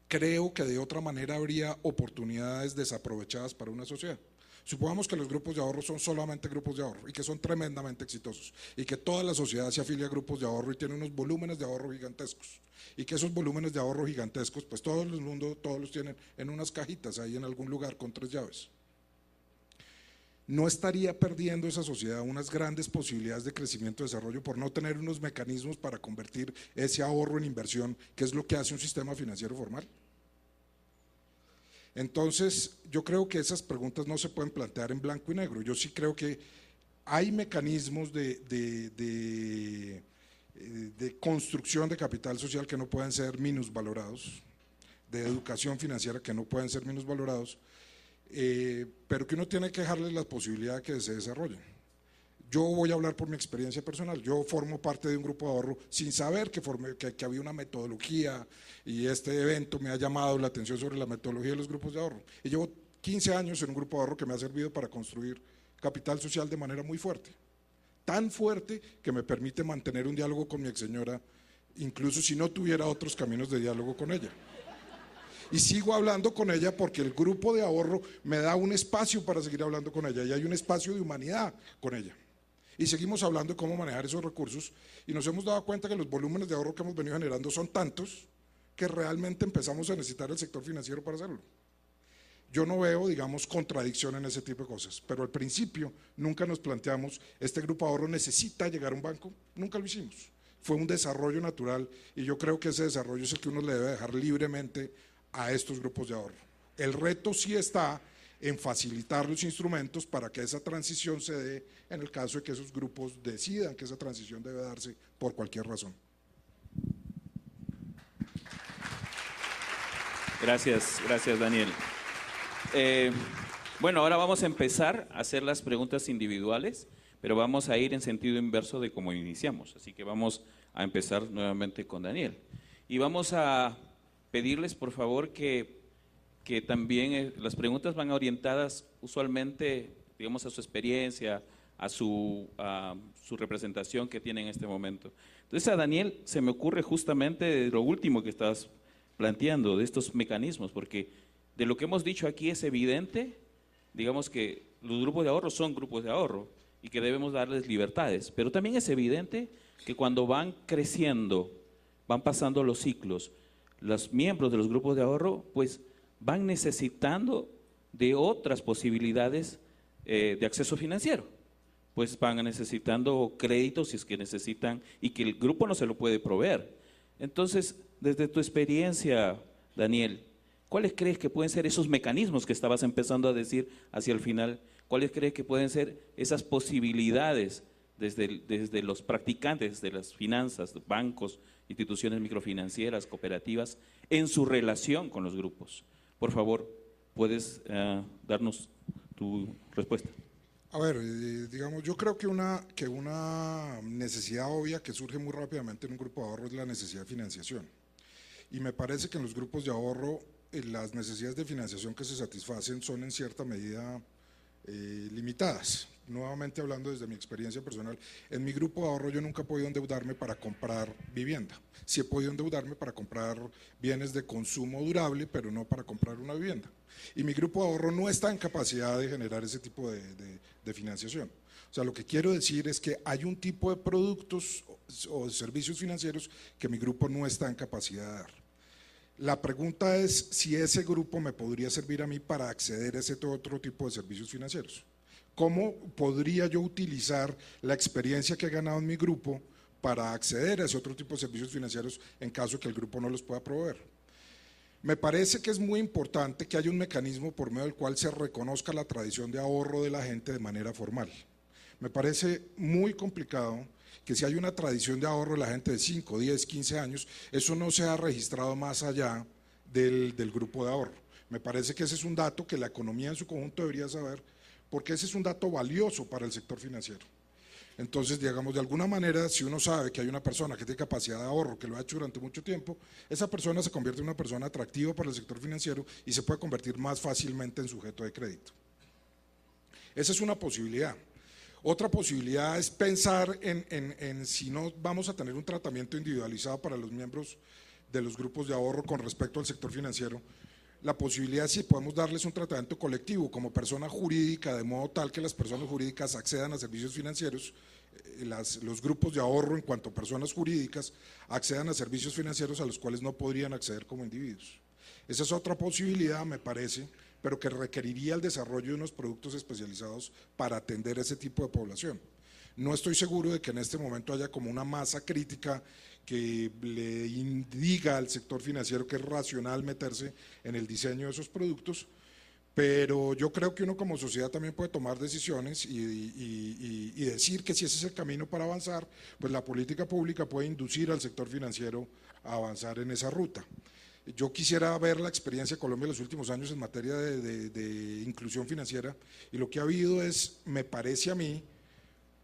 creo que de otra manera habría oportunidades desaprovechadas para una sociedad. Supongamos que los grupos de ahorro son solamente grupos de ahorro y que son tremendamente exitosos y que toda la sociedad se afilia a grupos de ahorro y tiene unos volúmenes de ahorro gigantescos y que esos volúmenes de ahorro gigantescos pues todo el mundo, todos los tienen en unas cajitas ahí en algún lugar con 3 llaves. ¿No estaría perdiendo esa sociedad unas grandes posibilidades de crecimiento y desarrollo por no tener unos mecanismos para convertir ese ahorro en inversión, que es lo que hace un sistema financiero formal? Entonces, yo creo que esas preguntas no se pueden plantear en blanco y negro. Yo sí creo que hay mecanismos de construcción de capital social que no pueden ser minusvalorados, de educación financiera que no pueden ser minusvalorados, pero que uno tiene que dejarles la posibilidad de que se desarrollen. Yo voy a hablar por mi experiencia personal. Yo formo parte de un grupo de ahorro sin saber que había una metodología y este evento me ha llamado la atención sobre la metodología de los grupos de ahorro. Y llevo 15 años en un grupo de ahorro que me ha servido para construir capital social de manera muy fuerte. Tan fuerte que me permite mantener un diálogo con mi exseñora, incluso si no tuviera otros caminos de diálogo con ella. Y sigo hablando con ella porque el grupo de ahorro me da un espacio para seguir hablando con ella y hay un espacio de humanidad con ella. Y seguimos hablando de cómo manejar esos recursos y nos hemos dado cuenta que los volúmenes de ahorro que hemos venido generando son tantos que realmente empezamos a necesitar el sector financiero para hacerlo. Yo no veo, digamos, contradicción en ese tipo de cosas, pero al principio nunca nos planteamos, este grupo de ahorro necesita llegar a un banco, nunca lo hicimos. Fue un desarrollo natural y yo creo que ese desarrollo es el que uno le debe dejar libremente a estos grupos de ahorro. El reto sí está en facilitar los instrumentos para que esa transición se dé en el caso de que esos grupos decidan que esa transición debe darse por cualquier razón. Gracias Daniel. Bueno, ahora vamos a empezar a hacer las preguntas individuales, pero vamos a ir en sentido inverso de cómo iniciamos, así que vamos a empezar nuevamente con Daniel. Y vamos a pedirles por favor que también las preguntas van orientadas usualmente, digamos, a su experiencia, a su representación que tiene en este momento. Entonces a Daniel se me ocurre justamente lo último que estás planteando, de estos mecanismos, porque de lo que hemos dicho aquí es evidente, digamos que los grupos de ahorro son grupos de ahorro y que debemos darles libertades, pero también es evidente que cuando van creciendo, van pasando los ciclos, los miembros de los grupos de ahorro pues van necesitando de otras posibilidades de acceso financiero, pues van necesitando créditos si es que necesitan y que el grupo no se lo puede proveer. Entonces, desde tu experiencia, Daniel, ¿cuáles crees que pueden ser esos mecanismos que estabas empezando a decir hacia el final? ¿Cuáles crees que pueden ser esas posibilidades desde los practicantes de las finanzas, bancos, instituciones microfinancieras, cooperativas, en su relación con los grupos? Por favor, ¿puedes darnos tu respuesta? A ver, digamos, yo creo que una necesidad obvia que surge muy rápidamente en un grupo de ahorro es la necesidad de financiación. Y me parece que en los grupos de ahorro las necesidades de financiación que se satisfacen son en cierta medida limitadas. Nuevamente hablando desde mi experiencia personal, en mi grupo de ahorro yo nunca he podido endeudarme para comprar vivienda. Sí he podido endeudarme para comprar bienes de consumo durable, pero no para comprar una vivienda. Y mi grupo de ahorro no está en capacidad de generar ese tipo de financiación. O sea, lo que quiero decir es que hay un tipo de productos o de servicios financieros que mi grupo no está en capacidad de dar. La pregunta es si ese grupo me podría servir a mí para acceder a ese otro tipo de servicios financieros. ¿Cómo podría yo utilizar la experiencia que he ganado en mi grupo para acceder a ese otro tipo de servicios financieros en caso que el grupo no los pueda proveer? Me parece que es muy importante que haya un mecanismo por medio del cual se reconozca la tradición de ahorro de la gente de manera formal. Me parece muy complicado que si hay una tradición de ahorro de la gente de 5, 10, 15 años, eso no se ha registrado más allá del grupo de ahorro. Me parece que ese es un dato que la economía en su conjunto debería saber, porque ese es un dato valioso para el sector financiero. Entonces, digamos, de alguna manera, si uno sabe que hay una persona que tiene capacidad de ahorro, que lo ha hecho durante mucho tiempo, esa persona se convierte en una persona atractiva para el sector financiero y se puede convertir más fácilmente en sujeto de crédito. Esa es una posibilidad. Otra posibilidad es pensar en si no vamos a tener un tratamiento individualizado para los miembros de los grupos de ahorro con respecto al sector financiero. La posibilidad es si podemos darles un tratamiento colectivo como persona jurídica, de modo tal que las personas jurídicas accedan a servicios financieros, los grupos de ahorro en cuanto a personas jurídicas accedan a servicios financieros a los cuales no podrían acceder como individuos. Esa es otra posibilidad, me parece, pero que requeriría el desarrollo de unos productos especializados para atender ese tipo de población. No estoy seguro de que en este momento haya como una masa crítica que le diga al sector financiero que es racional meterse en el diseño de esos productos, pero yo creo que uno como sociedad también puede tomar decisiones y decir que si ese es el camino para avanzar, pues la política pública puede inducir al sector financiero a avanzar en esa ruta. Yo quisiera ver la experiencia de Colombia en los últimos años en materia de inclusión financiera, y lo que ha habido es, me parece a mí,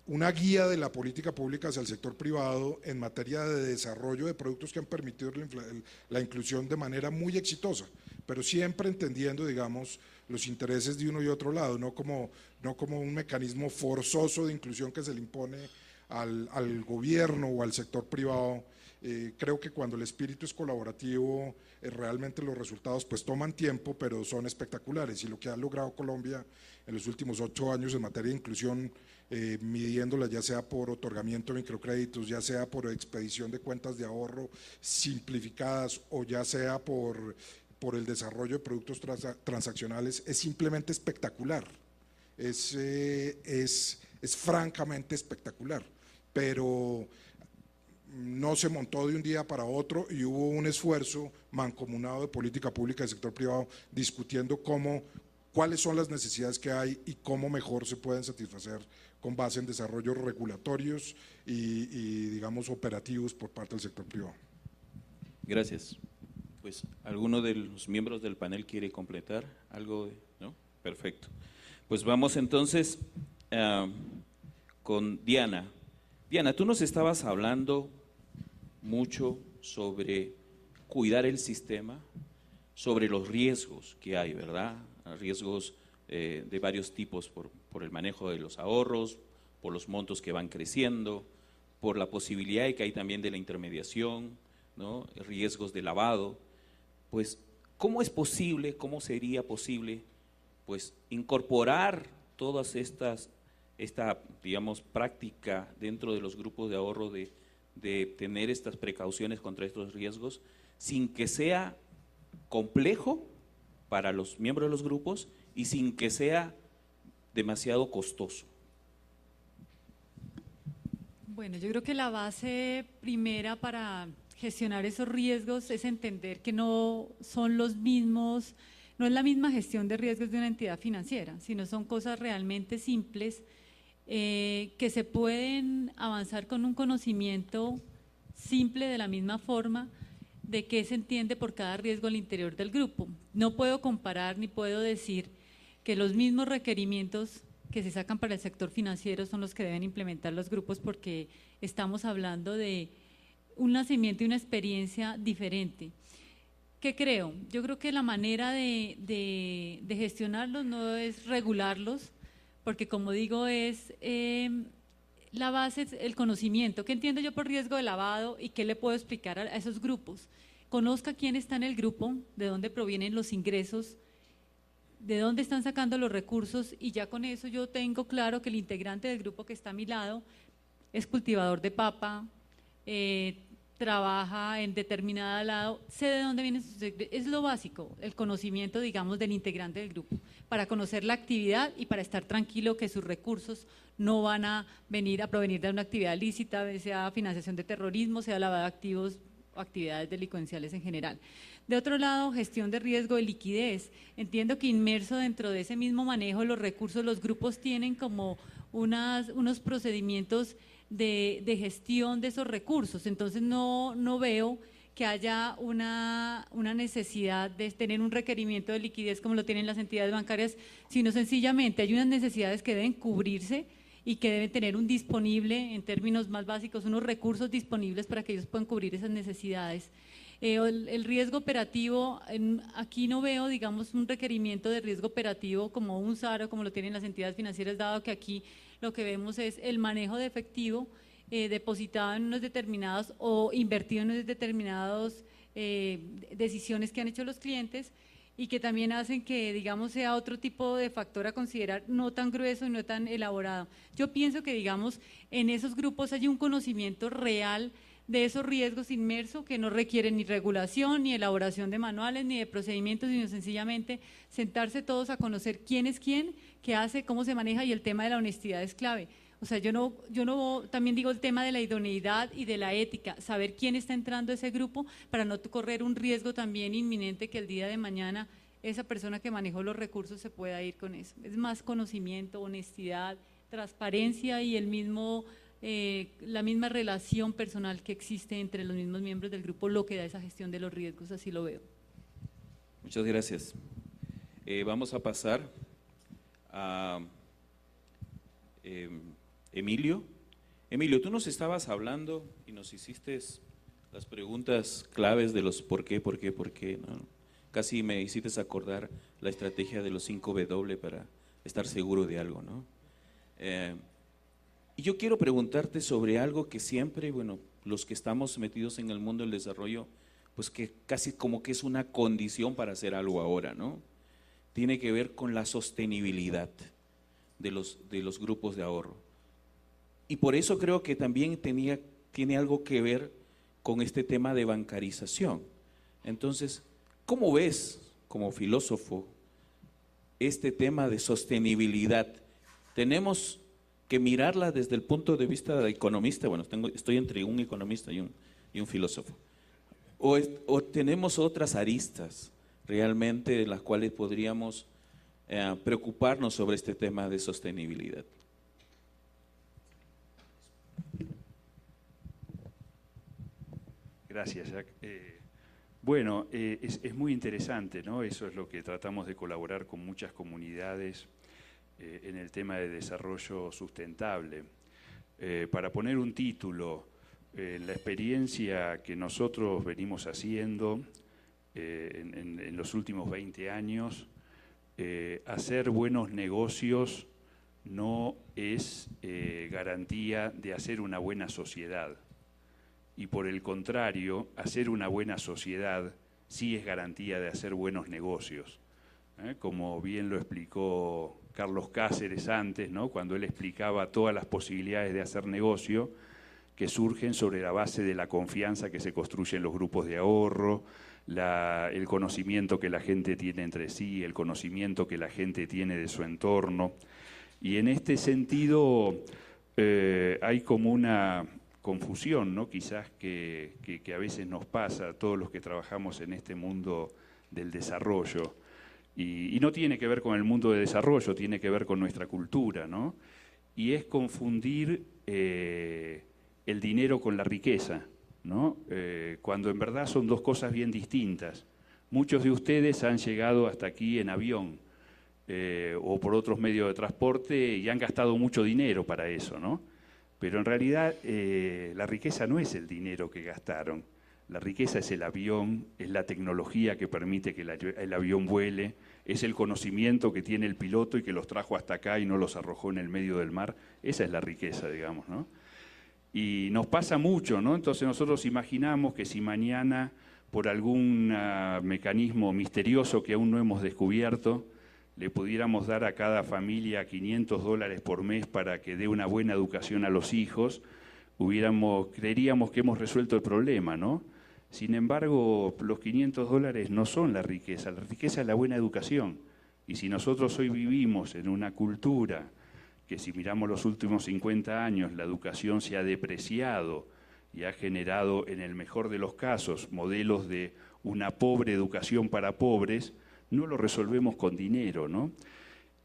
una guía de la política pública hacia el sector privado en materia de desarrollo de productos que han permitido la inclusión de manera muy exitosa, pero siempre entendiendo, digamos, los intereses de uno y otro lado, no como un mecanismo forzoso de inclusión que se le impone al gobierno o al sector privado. Creo que cuando el espíritu es colaborativo, realmente los resultados pues toman tiempo, pero son espectaculares, y lo que ha logrado Colombia en los últimos 8 años en materia de inclusión, midiéndola ya sea por otorgamiento de microcréditos, ya sea por expedición de cuentas de ahorro simplificadas o ya sea por el desarrollo de productos transaccionales, es simplemente espectacular, es francamente espectacular, pero no se montó de un día para otro y hubo un esfuerzo mancomunado de política pública del sector privado discutiendo cuáles son las necesidades que hay y cómo mejor se pueden satisfacer con base en desarrollos regulatorios y digamos operativos por parte del sector privado. Gracias. Pues, ¿alguno de los miembros del panel quiere completar algo? ¿No? Perfecto. Pues vamos entonces con Diana. Diana, tú nos estabas hablando mucho sobre cuidar el sistema, sobre los riesgos que hay, ¿verdad? Riesgos de varios tipos por el manejo de los ahorros, por los montos que van creciendo, por la posibilidad que hay también de la intermediación, ¿no? Riesgos de lavado. Pues, ¿cómo es posible, cómo sería posible, pues, incorporar todas esta, digamos, práctica dentro de los grupos de ahorro de tener estas precauciones contra estos riesgos sin que sea complejo para los miembros de los grupos y sin que sea demasiado costoso? Bueno, yo creo que la base primera para gestionar esos riesgos es entender que no son los mismos, no es la misma gestión de riesgos de una entidad financiera, sino son cosas realmente simples que se pueden avanzar con un conocimiento simple de la misma forma de qué se entiende por cada riesgo al interior del grupo. No puedo comparar ni puedo decir que los mismos requerimientos que se sacan para el sector financiero son los que deben implementar los grupos, porque estamos hablando de un nacimiento y una experiencia diferente. ¿Qué creo? Yo creo que la manera de gestionarlos no es regularlos, porque como digo, es la base, es el conocimiento. ¿Qué entiendo yo por riesgo de lavado y qué le puedo explicar a esos grupos? Conozca quién está en el grupo, de dónde provienen los ingresos, de dónde están sacando los recursos, y ya con eso yo tengo claro que el integrante del grupo que está a mi lado es cultivador de papa, trabaja en determinado lado, sé de dónde vienen sus ingresos. Es lo básico, el conocimiento, digamos, del integrante del grupo, para conocer la actividad y para estar tranquilo que sus recursos no van a venir a provenir de una actividad lícita, sea financiación de terrorismo, sea lavado de activos o actividades delincuenciales en general. De otro lado, gestión de riesgo de liquidez. Entiendo que inmerso dentro de ese mismo manejo de los recursos, los grupos tienen como unos procedimientos de gestión de esos recursos. Entonces no veo que haya una necesidad de tener un requerimiento de liquidez como lo tienen las entidades bancarias, sino sencillamente hay unas necesidades que deben cubrirse y que deben tener un disponible, en términos más básicos, unos recursos disponibles para que ellos puedan cubrir esas necesidades. El riesgo operativo, aquí no veo, digamos, un requerimiento de riesgo operativo como un SARO, como lo tienen las entidades financieras, dado que aquí lo que vemos es el manejo de efectivo depositado en unos determinados o invertido en unas determinadas decisiones que han hecho los clientes, y que también hacen que, digamos, sea otro tipo de factor a considerar, no tan grueso y no tan elaborado. Yo pienso que, digamos, en esos grupos hay un conocimiento real de esos riesgos inmersos que no requieren ni regulación, ni elaboración de manuales, ni de procedimientos, sino sencillamente sentarse todos a conocer quién es quién, qué hace, cómo se maneja, y el tema de la honestidad es clave. O sea, yo no, también digo el tema de la idoneidad y de la ética, saber quién está entrando a ese grupo para no correr un riesgo también inminente que el día de mañana esa persona que manejó los recursos se pueda ir con eso. Es más conocimiento, honestidad, transparencia y la misma relación personal que existe entre los mismos miembros del grupo, lo que da esa gestión de los riesgos, así lo veo. Muchas gracias. Vamos a pasar a Emilio. Emilio, tú nos estabas hablando y nos hiciste las preguntas claves de los por qué, ¿no? Casi me hiciste acordar la estrategia de los 5W para estar seguro de algo, ¿no? Y yo quiero preguntarte sobre algo que siempre, bueno, los que estamos metidos en el mundo del desarrollo, pues que casi como que es una condición para hacer algo ahora, ¿no? Tiene que ver con la sostenibilidad de los grupos de ahorro. Y por eso creo que también tiene algo que ver con este tema de bancarización. Entonces, ¿cómo ves como filósofo este tema de sostenibilidad? Tenemos que mirarla desde el punto de vista de economista, bueno, estoy entre un economista y un filósofo, o tenemos otras aristas realmente de las cuales podríamos preocuparnos sobre este tema de sostenibilidad. Gracias, Jack. Bueno, es muy interesante, ¿no? Eso es lo que tratamos de colaborar con muchas comunidades en el tema de desarrollo sustentable. Para poner un título, la experiencia que nosotros venimos haciendo en los últimos 20 años, hacer buenos negocios no es garantía de hacer una buena sociedad. Y por el contrario, hacer una buena sociedad sí es garantía de hacer buenos negocios. Como bien lo explicó Carlos Cáceres antes, ¿no? Cuando él explicaba todas las posibilidades de hacer negocio que surgen sobre la base de la confianza que se construye en los grupos de ahorro, el conocimiento que la gente tiene entre sí, el conocimiento que la gente tiene de su entorno. Y en este sentido hay como una confusión, ¿no? Quizás que a veces nos pasa a todos los que trabajamos en este mundo del desarrollo. Y no tiene que ver con el mundo de desarrollo, tiene que ver con nuestra cultura, ¿no? Y es confundir el dinero con la riqueza, ¿no? Cuando en verdad son dos cosas bien distintas. Muchos de ustedes han llegado hasta aquí en avión. o por otros medios de transporte y han gastado mucho dinero para eso, ¿no? Pero en realidad la riqueza no es el dinero que gastaron, la riqueza es el avión, es la tecnología que permite que el avión vuele, es el conocimiento que tiene el piloto y que los trajo hasta acá y no los arrojó en el medio del mar. Esa es la riqueza, digamos, ¿no? Y nos pasa mucho, ¿no? Entonces nosotros imaginamos que si mañana, por algún mecanismo misterioso que aún no hemos descubierto, le pudiéramos dar a cada familia $500 por mes para que dé una buena educación a los hijos, creeríamos que hemos resuelto el problema, ¿no? Sin embargo, los $500 no son la riqueza es la buena educación. Y si nosotros hoy vivimos en una cultura que si miramos los últimos 50 años, la educación se ha depreciado y ha generado, en el mejor de los casos, modelos de una pobre educación para pobres, no lo resolvemos con dinero, ¿no?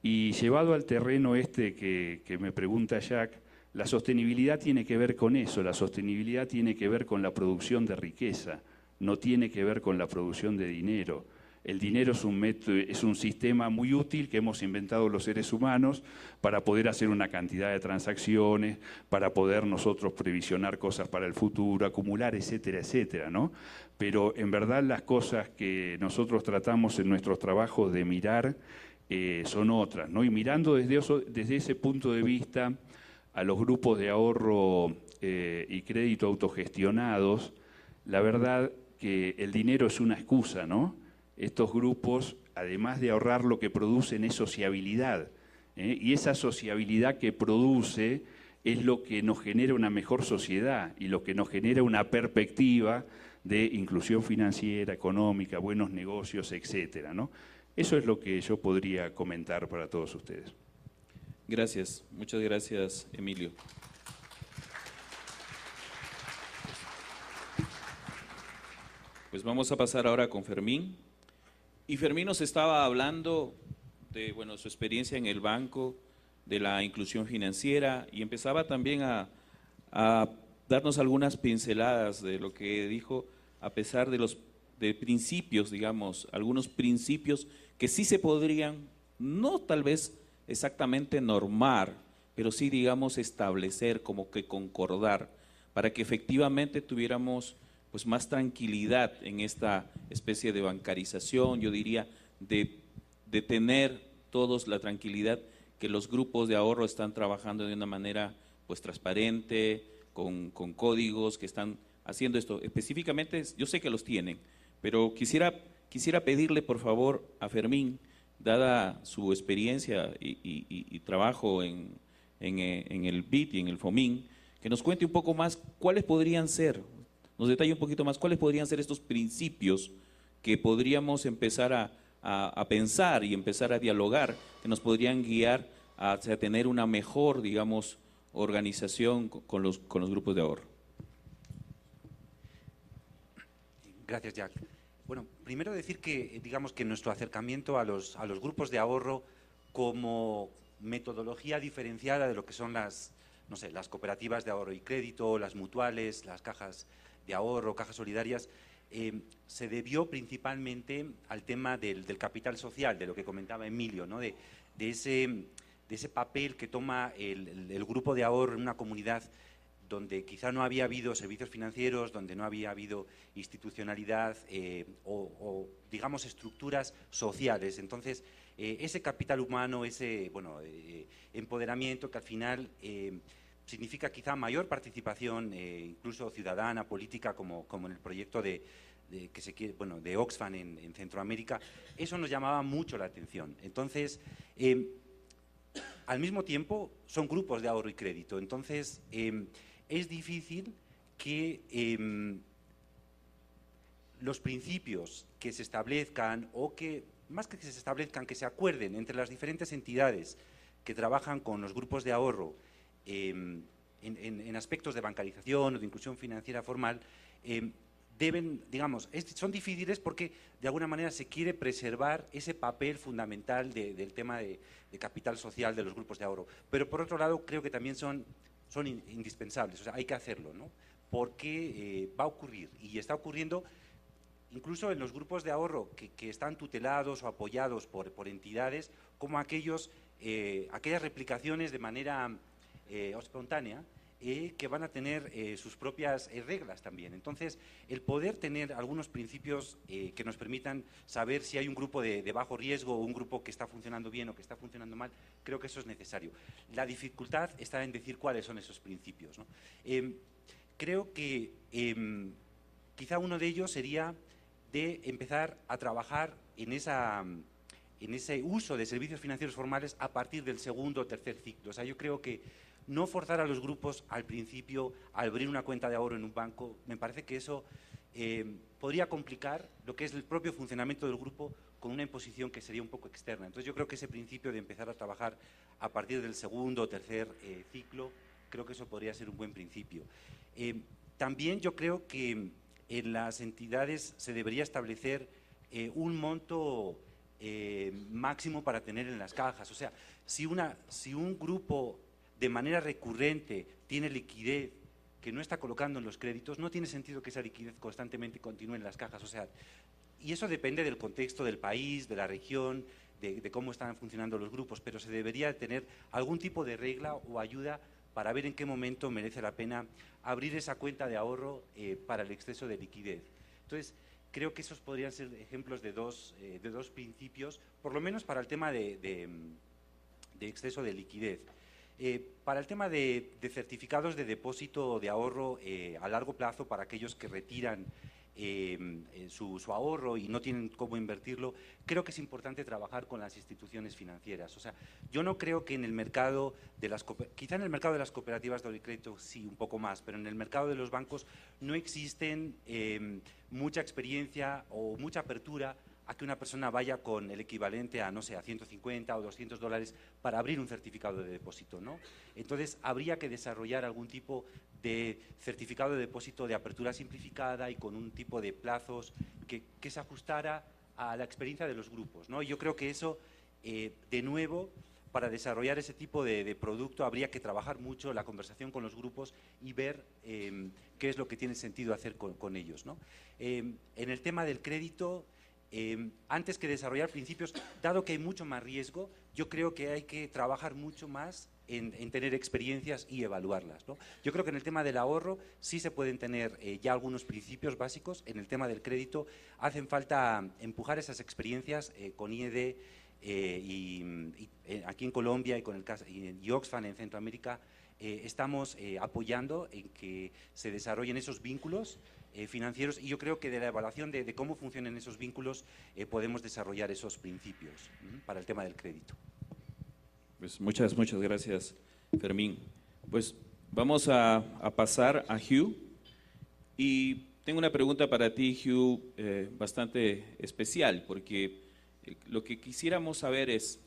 Y llevado al terreno que me pregunta Jack, la sostenibilidad tiene que ver con eso, la sostenibilidad tiene que ver con la producción de riqueza, no tiene que ver con la producción de dinero. El dinero es un sistema muy útil que hemos inventado los seres humanos para poder hacer una cantidad de transacciones, para poder nosotros previsionar cosas para el futuro, acumular, etcétera, etcétera, ¿no? Pero en verdad las cosas que nosotros tratamos en nuestros trabajos de mirar son otras, ¿no? Y mirando desde ese punto de vista a los grupos de ahorro y crédito autogestionados, la verdad que el dinero es una excusa, ¿no? Estos grupos, además de ahorrar, lo que producen es sociabilidad, y esa sociabilidad que produce es lo que nos genera una mejor sociedad y lo que nos genera una perspectiva de inclusión financiera, económica, buenos negocios, etcétera, ¿no? Eso es lo que yo podría comentar para todos ustedes. Gracias, muchas gracias, Emilio. Pues vamos a pasar ahora con Fermín. Y Fermín nos estaba hablando de su experiencia en el banco, de la inclusión financiera, y empezaba también a darnos algunas pinceladas de lo que dijo, a pesar de principios, digamos, algunos principios que sí se podrían, no tal vez exactamente normar, pero sí, digamos, establecer, como que concordar, para que efectivamente tuviéramos pues más tranquilidad en esta especie de bancarización, yo diría, de tener todos la tranquilidad que los grupos de ahorro están trabajando de una manera pues transparente, con códigos que están haciendo esto. Específicamente, yo sé que los tienen, pero quisiera pedirle por favor a Fermín, dada su experiencia y trabajo en el BIT y en el FOMIN, que nos cuente un poco más cuáles podrían ser, nos detalle un poquito más cuáles podrían ser estos principios que podríamos empezar a pensar y empezar a dialogar, que nos podrían guiar hacia tener una mejor, digamos, organización con los grupos de ahorro. Gracias, Jack. Bueno, primero decir que, digamos, que nuestro acercamiento a los grupos de ahorro como metodología diferenciada de lo que son las cooperativas de ahorro y crédito, las mutuales, las cajas de ahorro, cajas solidarias, se debió principalmente al tema del capital social, de lo que comentaba Emilio, ¿no? de ese papel que toma el grupo de ahorro en una comunidad donde quizá no había habido servicios financieros, donde no había habido institucionalidad o digamos, estructuras sociales. Entonces, ese capital humano, ese empoderamiento que al final significa quizá mayor participación, incluso ciudadana, política, como en el proyecto de Oxfam en Centroamérica, eso nos llamaba mucho la atención. Entonces, al mismo tiempo, son grupos de ahorro y crédito. Entonces, es difícil que los principios que se establezcan o que, más que se establezcan, que se acuerden entre las diferentes entidades que trabajan con los grupos de ahorro en aspectos de bancarización o de inclusión financiera formal, son difíciles porque de alguna manera se quiere preservar ese papel fundamental del tema de capital social de los grupos de ahorro. Pero por otro lado creo que también son indispensables, o sea, hay que hacerlo, ¿no? Porque va a ocurrir y está ocurriendo incluso en los grupos de ahorro que están tutelados o apoyados por entidades, como aquellas replicaciones de manera espontánea, que van a tener sus propias reglas también. Entonces, el poder tener algunos principios que nos permitan saber si hay un grupo de bajo riesgo o un grupo que está funcionando bien o que está funcionando mal, creo que eso es necesario. La dificultad está en decir cuáles son esos principios, ¿no? Creo que quizá uno de ellos sería de empezar a trabajar en ese uso de servicios financieros formales a partir del segundo o tercer ciclo. O sea, yo creo que no forzar a los grupos al principio a abrir una cuenta de ahorro en un banco, me parece que eso podría complicar lo que es el propio funcionamiento del grupo con una imposición que sería un poco externa. Entonces yo creo que ese principio de empezar a trabajar a partir del segundo o tercer ciclo, creo que eso podría ser un buen principio. También yo creo que en las entidades se debería establecer un monto máximo para tener en las cajas. O sea, si un grupo de manera recurrente tiene liquidez que no está colocando en los créditos, no tiene sentido que esa liquidez constantemente continúe en las cajas. O sea, y eso depende del contexto del país, de la región, de cómo están funcionando los grupos, pero se debería tener algún tipo de regla o ayuda para ver en qué momento merece la pena abrir esa cuenta de ahorro para el exceso de liquidez. Entonces, creo que esos podrían ser ejemplos de dos principios, por lo menos para el tema de exceso de liquidez. Para el tema de certificados de depósito de ahorro a largo plazo para aquellos que retiran su ahorro y no tienen cómo invertirlo, creo que es importante trabajar con las instituciones financieras. O sea, yo no creo que en el mercado quizá en el mercado de las cooperativas de ahorro y crédito sí, un poco más, pero en el mercado de los bancos no existen mucha experiencia o mucha apertura a que una persona vaya con el equivalente a, no sé, a 150 o $200 para abrir un certificado de depósito, ¿no? Entonces, habría que desarrollar algún tipo de certificado de depósito de apertura simplificada y con un tipo de plazos que se ajustara a la experiencia de los grupos, ¿no? Y yo creo que eso, de nuevo, para desarrollar ese tipo de producto habría que trabajar mucho la conversación con los grupos y ver qué es lo que tiene sentido hacer con ellos, ¿no? En el tema del crédito, antes que desarrollar principios, dado que hay mucho más riesgo, yo creo que hay que trabajar mucho más en tener experiencias y evaluarlas, ¿no? Yo creo que en el tema del ahorro sí se pueden tener ya algunos principios básicos. En el tema del crédito hacen falta empujar esas experiencias con IED y aquí en Colombia y Oxfam en Centroamérica estamos apoyando en que se desarrollen esos vínculos financieros, y yo creo que de la evaluación de cómo funcionan esos vínculos podemos desarrollar esos principios para el tema del crédito. Pues muchas gracias, Fermín. Pues vamos a pasar a Hugh, y tengo una pregunta para ti, Hugh, bastante especial, porque lo que quisiéramos saber es,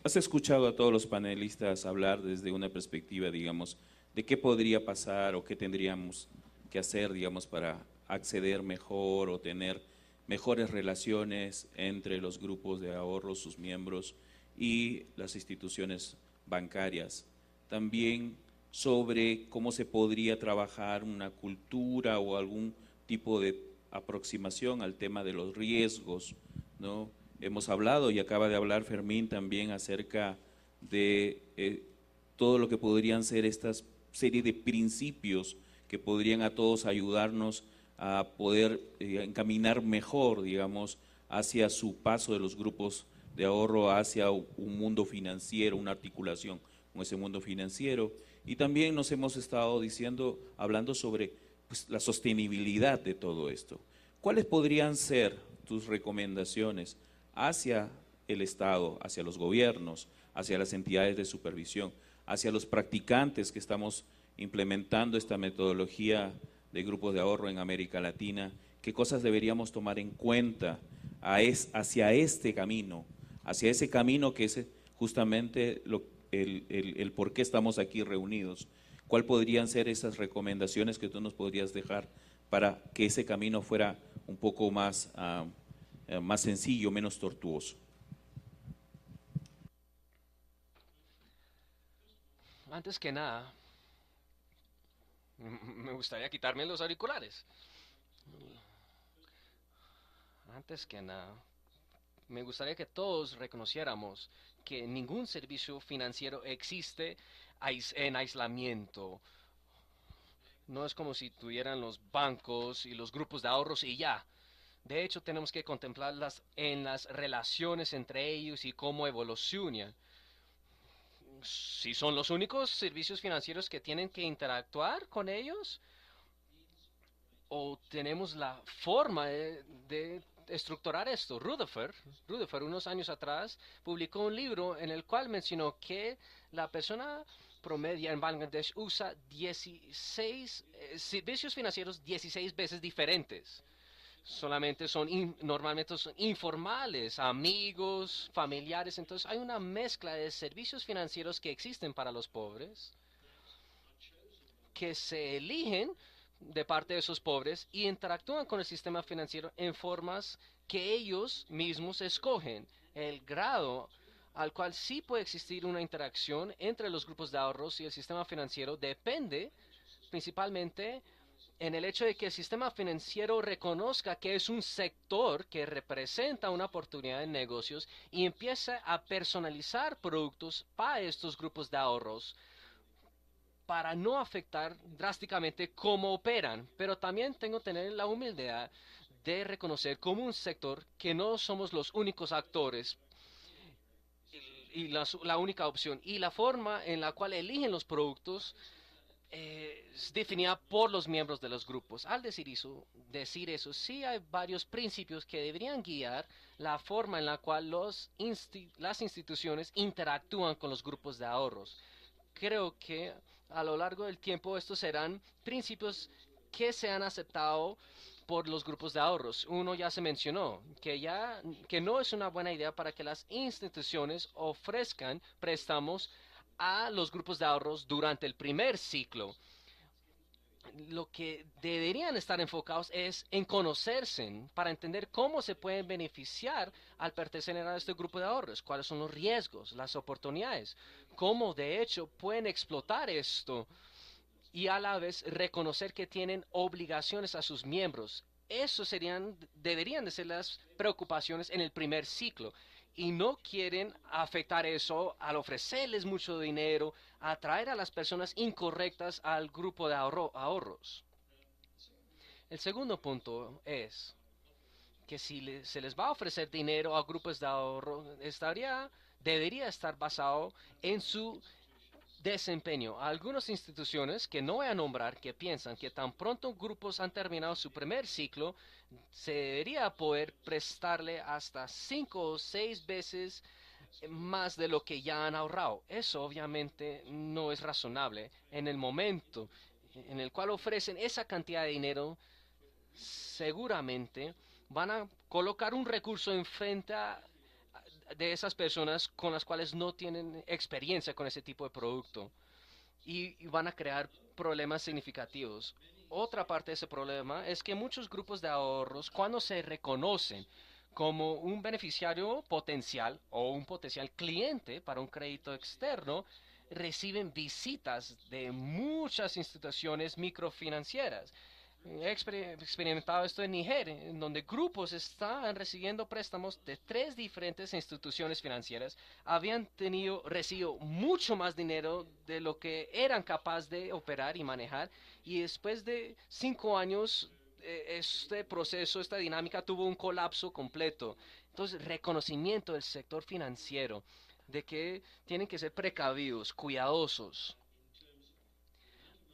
has escuchado a todos los panelistas hablar desde una perspectiva, digamos, de qué podría pasar o qué tendríamos que hacer, digamos, para acceder mejor o tener mejores relaciones entre los grupos de ahorro, sus miembros y las instituciones bancarias. También sobre cómo se podría trabajar una cultura o algún tipo de aproximación al tema de los riesgos, ¿no? Hemos hablado, y acaba de hablar Fermín también, acerca de todo lo que podrían ser estas serie de principios que podrían a todos ayudarnos a poder encaminar mejor, digamos, hacia su paso de los grupos de ahorro hacia un mundo financiero, una articulación con ese mundo financiero. Y también nos hemos estado hablando sobre pues, la sostenibilidad de todo esto. ¿Cuáles podrían ser tus recomendaciones hacia el Estado, hacia los gobiernos, hacia las entidades de supervisión, hacia los practicantes que estamos implementando esta metodología de grupos de ahorro en América Latina? ¿Qué cosas deberíamos tomar en cuenta hacia este camino, hacia ese camino que es justamente el por qué estamos aquí reunidos? ¿Cuáles podrían ser esas recomendaciones que tú nos podrías dejar para que ese camino fuera un poco más sencillo, menos tortuoso? Antes que nada, me gustaría quitarme los auriculares. Antes que nada, me gustaría que todos reconociéramos que ningún servicio financiero existe en aislamiento. No es como si tuvieran los bancos y los grupos de ahorros y ya. De hecho, tenemos que contemplarlas en las relaciones entre ellos y cómo evolucionan. Si son los únicos servicios financieros que tienen que interactuar con ellos, o tenemos la forma de estructurar esto. Rutherford, unos años atrás, publicó un libro en el cual mencionó que la persona promedia en Bangladesh usa 16 servicios financieros 16 veces diferentes. Solamente normalmente son informales, amigos, familiares. Entonces hay una mezcla de servicios financieros que existen para los pobres, que se eligen de parte de esos pobres y interactúan con el sistema financiero en formas que ellos mismos escogen. El grado al cual sí puede existir una interacción entre los grupos de ahorros y el sistema financiero depende principalmente en el hecho de que el sistema financiero reconozca que es un sector que representa una oportunidad de negocios y empieza a personalizar productos para estos grupos de ahorros para no afectar drásticamente cómo operan, pero también tengo que tener la humildad de reconocer como un sector que no somos los únicos actores y la única opción, y la forma en la cual eligen los productos es definida por los miembros de los grupos. Al decir eso, sí hay varios principios que deberían guiar la forma en la cual las instituciones interactúan con los grupos de ahorros. Creo que a lo largo del tiempo estos serán principios que se han aceptado por los grupos de ahorros. Uno ya se mencionó, que no es una buena idea para que las instituciones ofrezcan préstamos a los grupos de ahorros durante el primer ciclo. Lo que deberían estar enfocados es en conocerse para entender cómo se pueden beneficiar al pertenecer a este grupo de ahorros, cuáles son los riesgos, las oportunidades, cómo de hecho pueden explotar esto y a la vez reconocer que tienen obligaciones a sus miembros. Eso deberían de ser las preocupaciones en el primer ciclo y no quieren afectar eso al ofrecerles mucho dinero, atraer a las personas incorrectas al grupo de ahorros. El segundo punto es que si se les va a ofrecer dinero a grupos de ahorro, debería estar basado en su desempeño. Algunas instituciones que no voy a nombrar que piensan que tan pronto grupos han terminado su primer ciclo, se debería poder prestarle hasta 5 o 6 veces más de lo que ya han ahorrado. Eso obviamente no es razonable. En el momento en el cual ofrecen esa cantidad de dinero, seguramente van a colocar un recurso enfrente de esas personas con las cuales no tienen experiencia con ese tipo de producto y van a crear problemas significativos. Otra parte de ese problema es que muchos grupos de ahorros, cuando se reconocen como un beneficiario potencial o un potencial cliente para un crédito externo, reciben visitas de muchas instituciones microfinancieras. He experimentado esto en Niger, en donde grupos estaban recibiendo préstamos de 3 diferentes instituciones financieras, habían recibido mucho más dinero de lo que eran capaces de operar y manejar, y después de 5 años este proceso, esta dinámica tuvo un colapso completo. Entonces, reconocimiento del sector financiero, de que tienen que ser precavidos, cuidadosos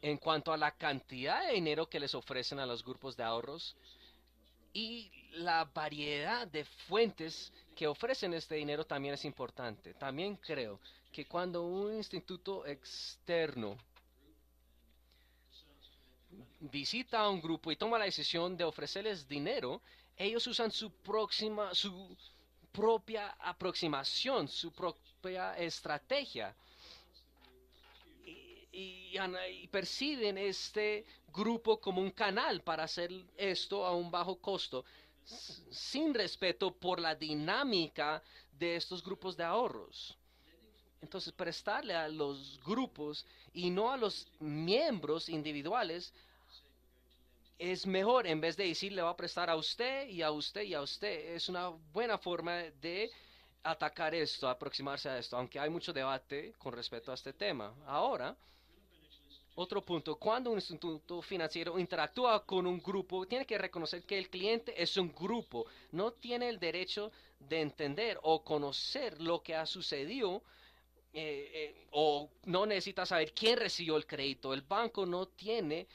en cuanto a la cantidad de dinero que les ofrecen a los grupos de ahorros y la variedad de fuentes que ofrecen este dinero también es importante. También creo que cuando un instituto externo visita a un grupo y toma la decisión de ofrecerles dinero, ellos usan su propia aproximación, su propia estrategia. Y perciben este grupo como un canal para hacer esto a un bajo costo, sin respeto por la dinámica de estos grupos de ahorros. Entonces, prestarle a los grupos y no a los miembros individuales es mejor, en vez de decir le va a prestar a usted y a usted y a usted. Es una buena forma de atacar esto, aproximarse a esto, aunque hay mucho debate con respecto a este tema. Ahora, otro punto, cuando un instituto financiero interactúa con un grupo, tiene que reconocer que el cliente es un grupo, no tiene el derecho de entender o conocer lo que ha sucedido, o no necesita saber quién recibió el crédito. El banco no tiene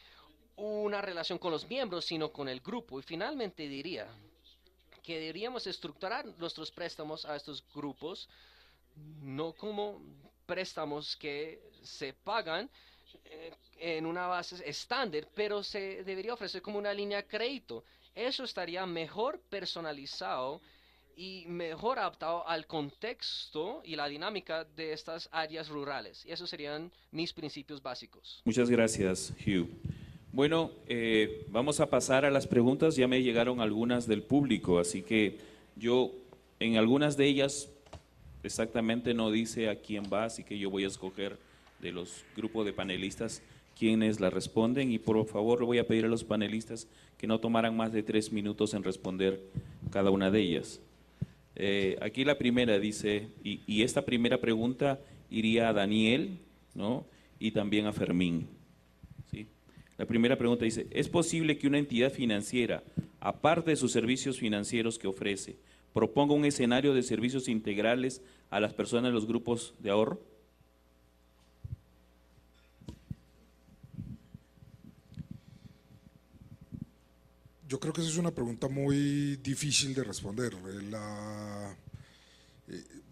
una relación con los miembros, sino con el grupo. Y finalmente diría que deberíamos estructurar nuestros préstamos a estos grupos, no como préstamos que se pagan en una base estándar, pero se debería ofrecer como una línea de crédito. Eso estaría mejor personalizado y mejor adaptado al contexto y la dinámica de estas áreas rurales. Y esos serían mis principios básicos. Muchas gracias, Hugh. Bueno, vamos a pasar a las preguntas. Ya me llegaron algunas del público, así que yo en algunas de ellas exactamente no dice a quién va, así que yo voy a escoger de los grupos de panelistas quienes la responden, y por favor le voy a pedir a los panelistas que no tomaran más de 3 minutos en responder cada una de ellas. Aquí la primera dice, y esta primera pregunta iría a Daniel, ¿no? Y también a Fermín. ¿Sí? La primera pregunta dice, ¿es posible que una entidad financiera, aparte de sus servicios financieros que ofrece, proponga un escenario de servicios integrales a las personas de los grupos de ahorro? Yo creo que esa es una pregunta muy difícil de responder.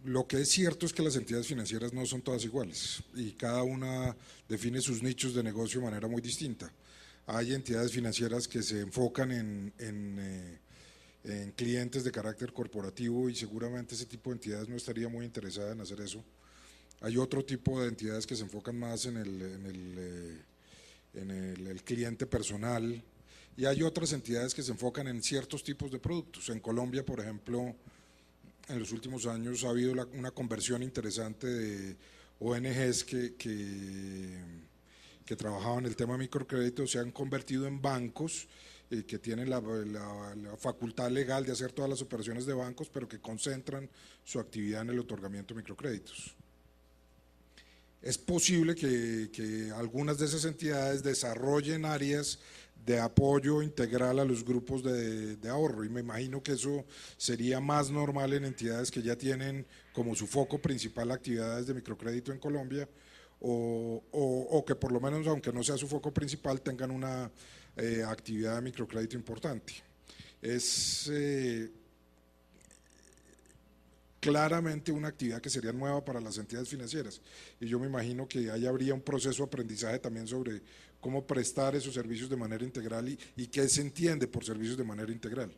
Lo que es cierto es que las entidades financieras no son todas iguales y cada una define sus nichos de negocio de manera muy distinta. Hay entidades financieras que se enfocan en clientes de carácter corporativo y seguramente ese tipo de entidades no estaría muy interesada en hacer eso. Hay otro tipo de entidades que se enfocan más en el cliente personal, y hay otras entidades que se enfocan en ciertos tipos de productos. En Colombia, por ejemplo, en los últimos años ha habido una conversión interesante de ONGs que trabajaban el tema de microcrédito, se han convertido en bancos que tienen la facultad legal de hacer todas las operaciones de bancos, pero que concentran su actividad en el otorgamiento de microcréditos. Es posible que algunas de esas entidades desarrollen áreas de apoyo integral a los grupos de ahorro, y me imagino que eso sería más normal en entidades que ya tienen como su foco principal actividades de microcrédito en Colombia, o que por lo menos, aunque no sea su foco principal, tengan una actividad de microcrédito importante. Es claramente una actividad que sería nueva para las entidades financieras, y yo me imagino que ahí habría un proceso de aprendizaje también sobre cómo prestar esos servicios de manera integral y qué se entiende por servicios de manera integral.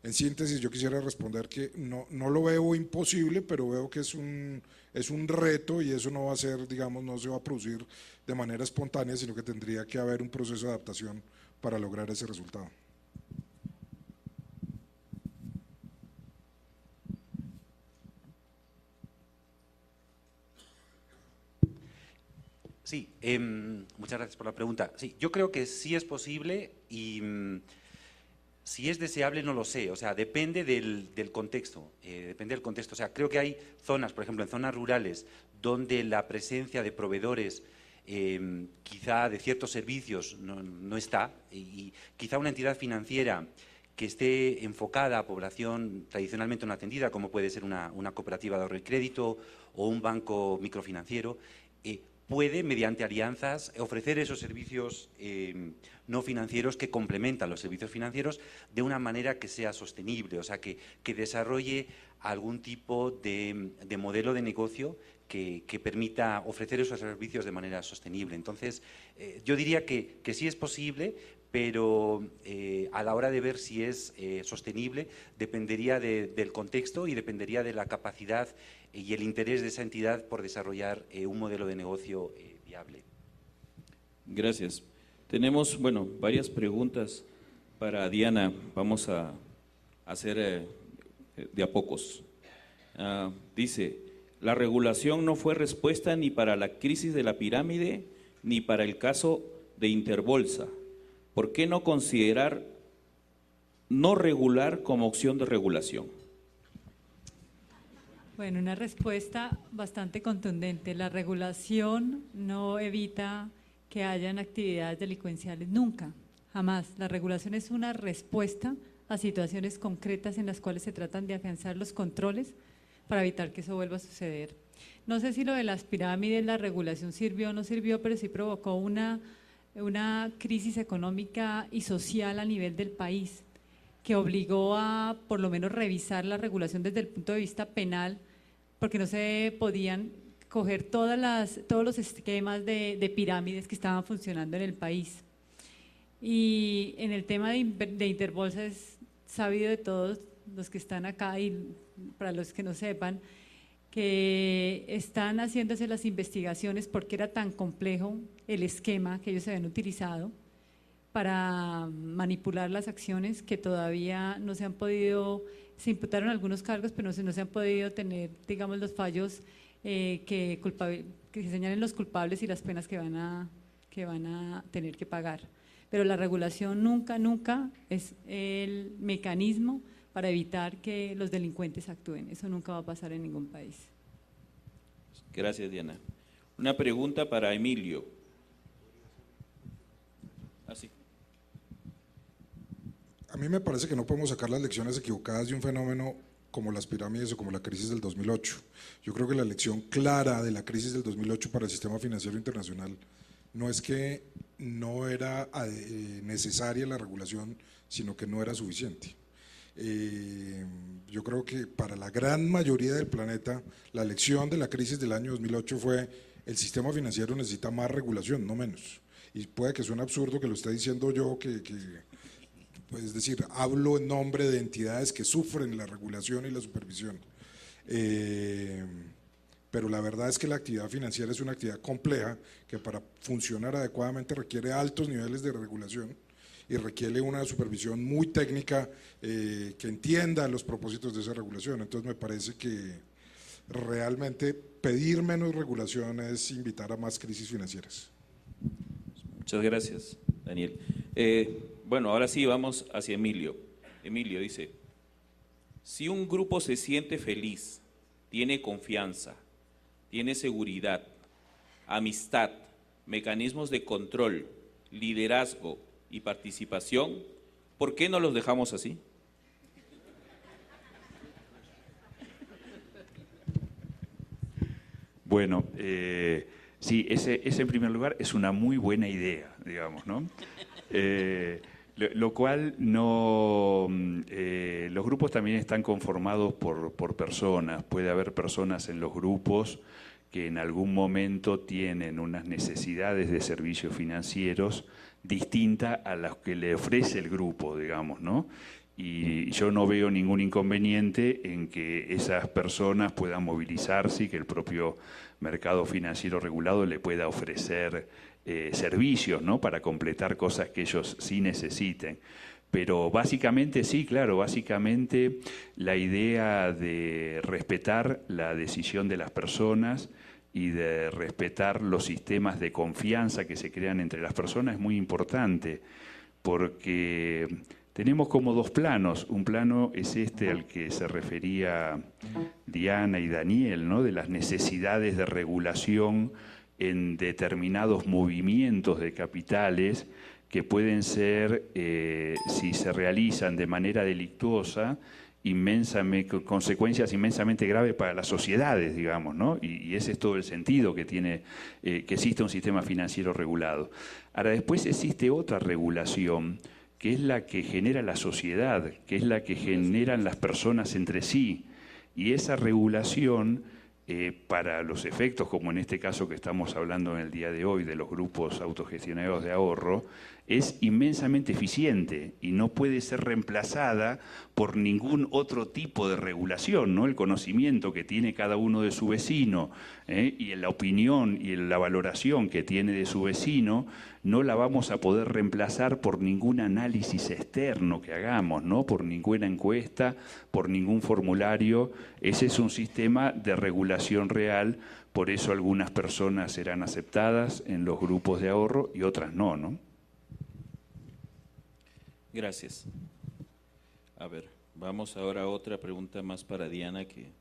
En síntesis, yo quisiera responder que no lo veo imposible, pero veo que es un reto, y eso no va a ser, digamos, no se va a producir de manera espontánea, sino que tendría que haber un proceso de adaptación para lograr ese resultado. Sí, muchas gracias por la pregunta. Sí, yo creo que sí es posible, y si es deseable no lo sé, o sea, depende del contexto, depende del contexto. O sea, creo que hay zonas, por ejemplo, en zonas rurales, donde la presencia de proveedores quizá de ciertos servicios no está, y quizá una entidad financiera que esté enfocada a población tradicionalmente no atendida, como puede ser una cooperativa de ahorro y crédito o un banco microfinanciero, puede, mediante alianzas, ofrecer esos servicios no financieros que complementan los servicios financieros de una manera que sea sostenible, o sea, que desarrolle algún tipo de modelo de negocio que permita ofrecer esos servicios de manera sostenible. Entonces, yo diría que sí es posible, pero a la hora de ver si es sostenible dependería del contexto y dependería de la capacidad y el interés de esa entidad por desarrollar un modelo de negocio viable. Gracias. Tenemos, bueno, varias preguntas para Diana. Vamos a hacer de a pocos. Dice, la regulación no fue respuesta ni para la crisis de la pirámide ni para el caso de Interbolsa. ¿por qué no considerar no regular como opción de regulación? Bueno, una respuesta bastante contundente. La regulación no evita que hayan actividades delincuenciales, nunca, jamás. La regulación es una respuesta a situaciones concretas en las cuales se tratan de afianzar los controles para evitar que eso vuelva a suceder. No sé si lo de las pirámides, la regulación sirvió o no sirvió, pero sí provocó una crisis económica y social a nivel del país, que obligó a por lo menos revisar la regulación desde el punto de vista penal, porque no se podían coger todos los esquemas de pirámides que estaban funcionando en el país. Y en el tema de Interbolsa es sabido de todos los que están acá y para los que no sepan, que están haciéndose las investigaciones porque era tan complejo el esquema que ellos habían utilizado para manipular las acciones, que todavía no se han podido, se imputaron algunos cargos, pero no se han podido tener, digamos, los fallos que señalen los culpables y las penas que van a tener que pagar. Pero la regulación nunca es el mecanismo para evitar que los delincuentes actúen. Eso nunca va a pasar en ningún país. Gracias, Diana. Una pregunta para Emilio. Así. A mí me parece que no podemos sacar las lecciones equivocadas de un fenómeno como las pirámides o como la crisis del 2008. Yo creo que la lección clara de la crisis del 2008 para el sistema financiero internacional no es que no era necesaria la regulación, sino que no era suficiente. Yo creo que para la gran mayoría del planeta la lección de la crisis del año 2008 fue: el sistema financiero necesita más regulación, no menos. Y puede que suene absurdo que lo esté diciendo yo, pues, es decir, hablo en nombre de entidades que sufren la regulación y la supervisión. Pero la verdad es que la actividad financiera es una actividad compleja que para funcionar adecuadamente requiere altos niveles de regulación y requiere una supervisión muy técnica que entienda los propósitos de esa regulación. Entonces me parece que realmente pedir menos regulación es invitar a más crisis financieras. Muchas gracias, Daniel. Bueno, ahora sí vamos hacia Emilio. Emilio dice: si un grupo se siente feliz, tiene confianza, tiene seguridad, amistad, mecanismos de control, liderazgo y participación, ¿por qué no los dejamos así? Bueno, sí, ese en primer lugar es una muy buena idea, digamos, ¿no? Lo cual no, los grupos también están conformados por personas. Puede haber personas en los grupos que en algún momento tienen unas necesidades de servicios financieros distintas a las que le ofrece el grupo, digamos, ¿no? Y yo no veo ningún inconveniente en que esas personas puedan movilizarse y que el propio mercado financiero regulado le pueda ofrecer servicios, ¿no?, para completar cosas que ellos sí necesiten. Pero básicamente sí, claro, básicamente la idea de respetar la decisión de las personas y de respetar los sistemas de confianza que se crean entre las personas es muy importante, porque tenemos como dos planos. Un plano es este al que se refería Diana y Daniel, ¿no?, de las necesidades de regulación en determinados movimientos de capitales que pueden ser, si se realizan de manera delictuosa, con consecuencias inmensamente graves para las sociedades, digamos, ¿no? Y ese es todo el sentido que tiene que exista un sistema financiero regulado. Ahora, después existe otra regulación, que es la que genera la sociedad, que es la que generan las personas entre sí, y esa regulación, para los efectos, como en este caso que estamos hablando en el día de hoy de los grupos autogestionados de ahorro, es inmensamente eficiente y no puede ser reemplazada por ningún otro tipo de regulación, ¿no? El conocimiento que tiene cada uno de su vecino, y la opinión y la valoración que tiene de su vecino no la vamos a poder reemplazar por ningún análisis externo que hagamos, ¿no?, por ninguna encuesta, por ningún formulario. Ese es un sistema de regulación real, por eso algunas personas serán aceptadas en los grupos de ahorro y otras no, ¿no? Gracias. A ver, vamos ahora a otra pregunta más para Diana, que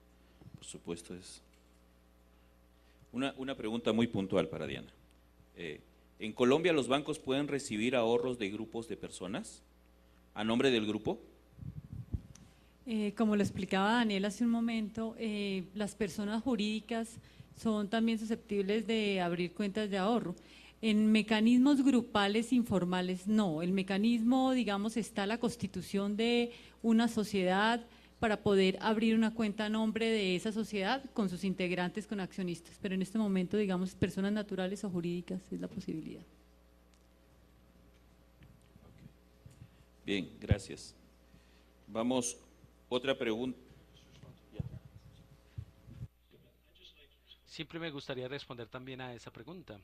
por supuesto es una pregunta muy puntual para Diana. ¿En Colombia los bancos pueden recibir ahorros de grupos de personas a nombre del grupo? Como lo explicaba Daniel hace un momento, las personas jurídicas son también susceptibles de abrir cuentas de ahorro. En mecanismos grupales informales no, el mecanismo, digamos, está la constitución de una sociedad para poder abrir una cuenta a nombre de esa sociedad con sus integrantes, con accionistas, pero en este momento, digamos, personas naturales o jurídicas es la posibilidad. Bien, gracias. Vamos, otra pregunta. Siempre me gustaría responder también a esa pregunta.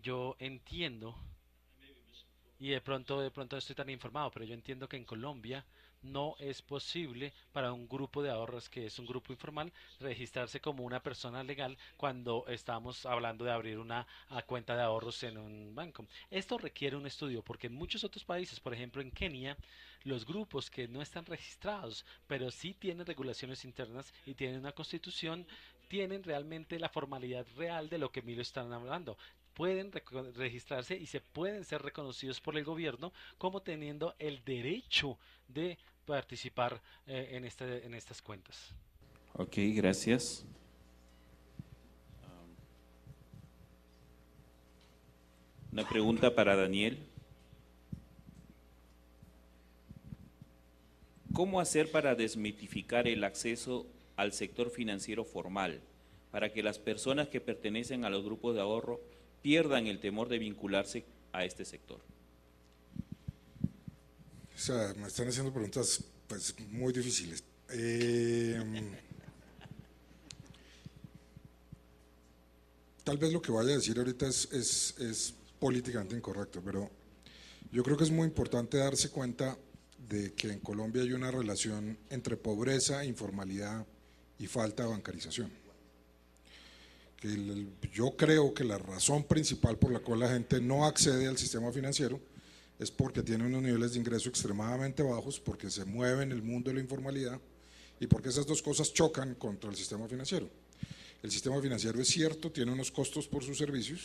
Yo entiendo, y de pronto estoy tan informado, pero yo entiendo que en Colombia no es posible para un grupo de ahorros que es un grupo informal registrarse como una persona legal cuando estamos hablando de abrir una cuenta de ahorros en un banco. Esto requiere un estudio porque en muchos otros países, por ejemplo en Kenia, los grupos que no están registrados, pero sí tienen regulaciones internas y tienen una constitución, tienen realmente la formalidad real de lo que Milo están hablando. Pueden registrarse y se pueden ser reconocidos por el gobierno como teniendo el derecho de participar en estas cuentas. Ok, gracias. Una pregunta para Daniel. ¿Cómo hacer para desmitificar el acceso al sector financiero formal para que las personas que pertenecen a los grupos de ahorro pierdan el temor de vincularse a este sector? O sea, me están haciendo preguntas pues muy difíciles. Tal vez lo que vaya a decir ahorita es políticamente incorrecto, pero yo creo que es muy importante darse cuenta de que en Colombia hay una relación entre pobreza, informalidad y falta de bancarización. Yo creo que la razón principal por la cual la gente no accede al sistema financiero es porque tiene unos niveles de ingreso extremadamente bajos, porque se mueve en el mundo de la informalidad y porque esas dos cosas chocan contra el sistema financiero. El sistema financiero, es cierto, tiene unos costos por sus servicios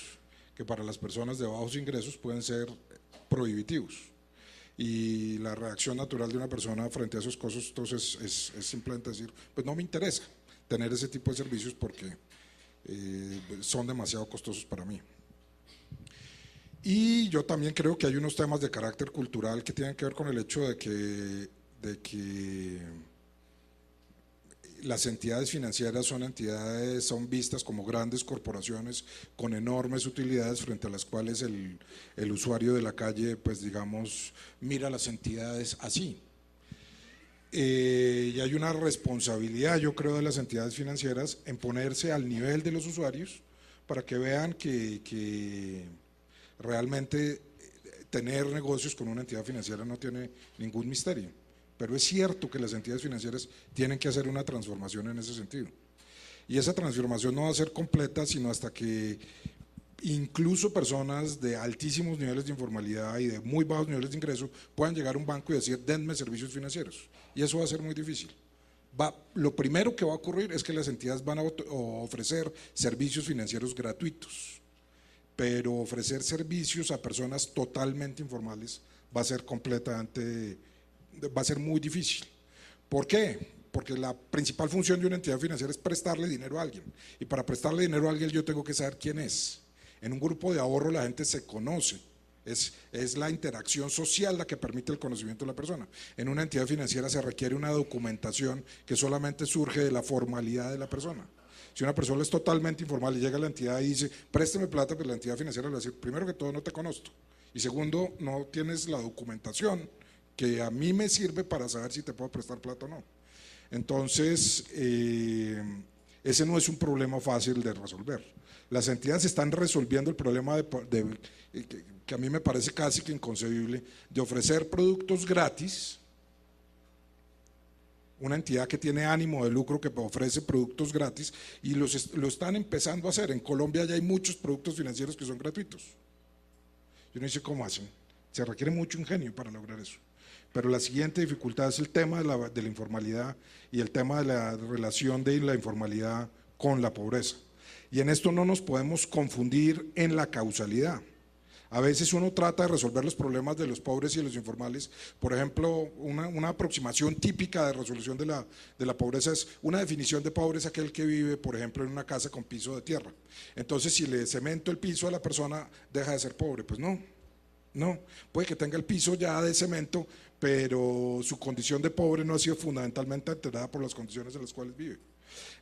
que para las personas de bajos ingresos pueden ser prohibitivos, y la reacción natural de una persona frente a esos costos entonces es simplemente decir, pues no me interesa tener ese tipo de servicios porque son demasiado costosos para mí. Y yo también creo que hay unos temas de carácter cultural que tienen que ver con el hecho de que las entidades financieras son vistas como grandes corporaciones con enormes utilidades frente a las cuales el usuario de la calle, pues digamos, mira las entidades así. Y hay una responsabilidad, yo creo, de las entidades financieras en ponerse al nivel de los usuarios para que vean que realmente tener negocios con una entidad financiera no tiene ningún misterio. Pero es cierto que las entidades financieras tienen que hacer una transformación en ese sentido. Y esa transformación no va a ser completa sino hasta que incluso personas de altísimos niveles de informalidad y de muy bajos niveles de ingreso puedan llegar a un banco y decir, denme servicios financieros. Y eso va a ser muy difícil. Lo primero que va a ocurrir es que las entidades van a ofrecer servicios financieros gratuitos, pero ofrecer servicios a personas totalmente informales va a ser muy difícil. ¿Por qué? Porque la principal función de una entidad financiera es prestarle dinero a alguien, y para prestarle dinero a alguien yo tengo que saber quién es. En un grupo de ahorro la gente se conoce, es la interacción social la que permite el conocimiento de la persona. En una entidad financiera se requiere una documentación que solamente surge de la formalidad de la persona. Si una persona es totalmente informal y llega a la entidad y dice, présteme plata, pues la entidad financiera le va a decir, primero que todo no te conozco, y segundo, no tienes la documentación que a mí me sirve para saber si te puedo prestar plata o no. Entonces, ese no es un problema fácil de resolver. Las entidades están resolviendo el problema que a mí me parece casi que inconcebible, de ofrecer productos gratis. Una entidad que tiene ánimo de lucro que ofrece productos gratis, y lo están empezando a hacer. En Colombia ya hay muchos productos financieros que son gratuitos. Yo no sé cómo hacen. Se requiere mucho ingenio para lograr eso. Pero la siguiente dificultad es el tema de la informalidad y el tema de la relación de la informalidad con la pobreza. Y en esto no nos podemos confundir en la causalidad. A veces uno trata de resolver los problemas de los pobres y de los informales. Por ejemplo, una aproximación típica de resolución de la pobreza es una definición de pobre es aquel que vive, por ejemplo, en una casa con piso de tierra. Entonces, si le cemento el piso a la persona, deja de ser pobre. Pues no, puede que tenga el piso ya de cemento, pero su condición de pobre no ha sido fundamentalmente alterada por las condiciones en las cuales vive.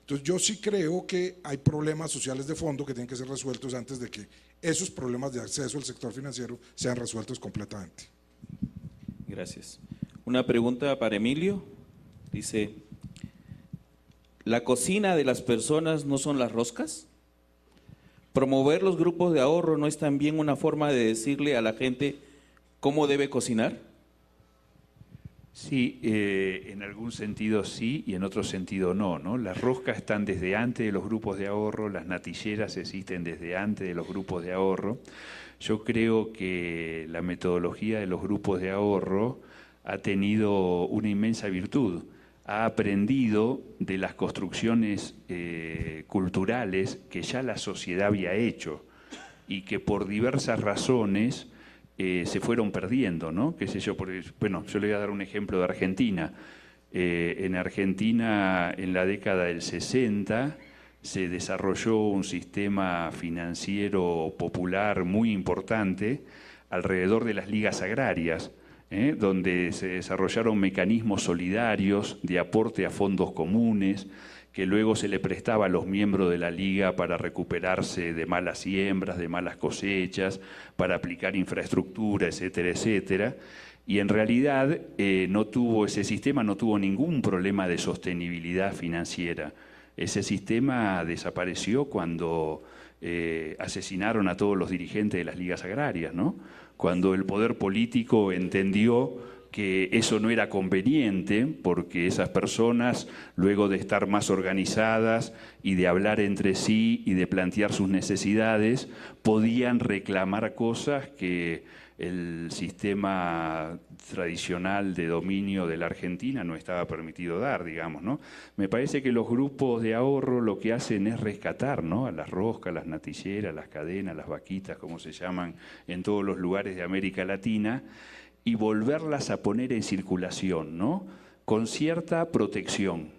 Entonces yo sí creo que hay problemas sociales de fondo que tienen que ser resueltos antes de que esos problemas de acceso al sector financiero sean resueltos completamente. Gracias. Una pregunta para Emilio. Dice, ¿la cocina de las personas no son las roscas? ¿Promover los grupos de ahorro no es también una forma de decirle a la gente cómo debe cocinar? Sí, en algún sentido sí y en otro sentido no, ¿no? Las roscas están desde antes de los grupos de ahorro, las natilleras existen desde antes de los grupos de ahorro. Yo creo que la metodología de los grupos de ahorro ha tenido una inmensa virtud. Ha aprendido de las construcciones culturales que ya la sociedad había hecho y que por diversas razones se fueron perdiendo, ¿no? Qué sé yo, bueno, yo le voy a dar un ejemplo de Argentina. En Argentina, en la década del 60, se desarrolló un sistema financiero popular muy importante alrededor de las ligas agrarias, donde se desarrollaron mecanismos solidarios de aporte a fondos comunes, que luego se le prestaba a los miembros de la liga para recuperarse de malas siembras, de malas cosechas, para aplicar infraestructura, etcétera, etcétera. Y en realidad ese sistema no tuvo ningún problema de sostenibilidad financiera. Ese sistema desapareció cuando asesinaron a todos los dirigentes de las ligas agrarias, ¿no? Cuando el poder político entendió que eso no era conveniente, porque esas personas, luego de estar más organizadas y de hablar entre sí y de plantear sus necesidades, podían reclamar cosas que el sistema tradicional de dominio de la Argentina no estaba permitido dar, digamos, ¿no? Me parece que los grupos de ahorro lo que hacen es rescatar, ¿no?, a las roscas, las natilleras, las cadenas, las vaquitas, como se llaman en todos los lugares de América Latina, y volverlas a poner en circulación, ¿no? Con cierta protección,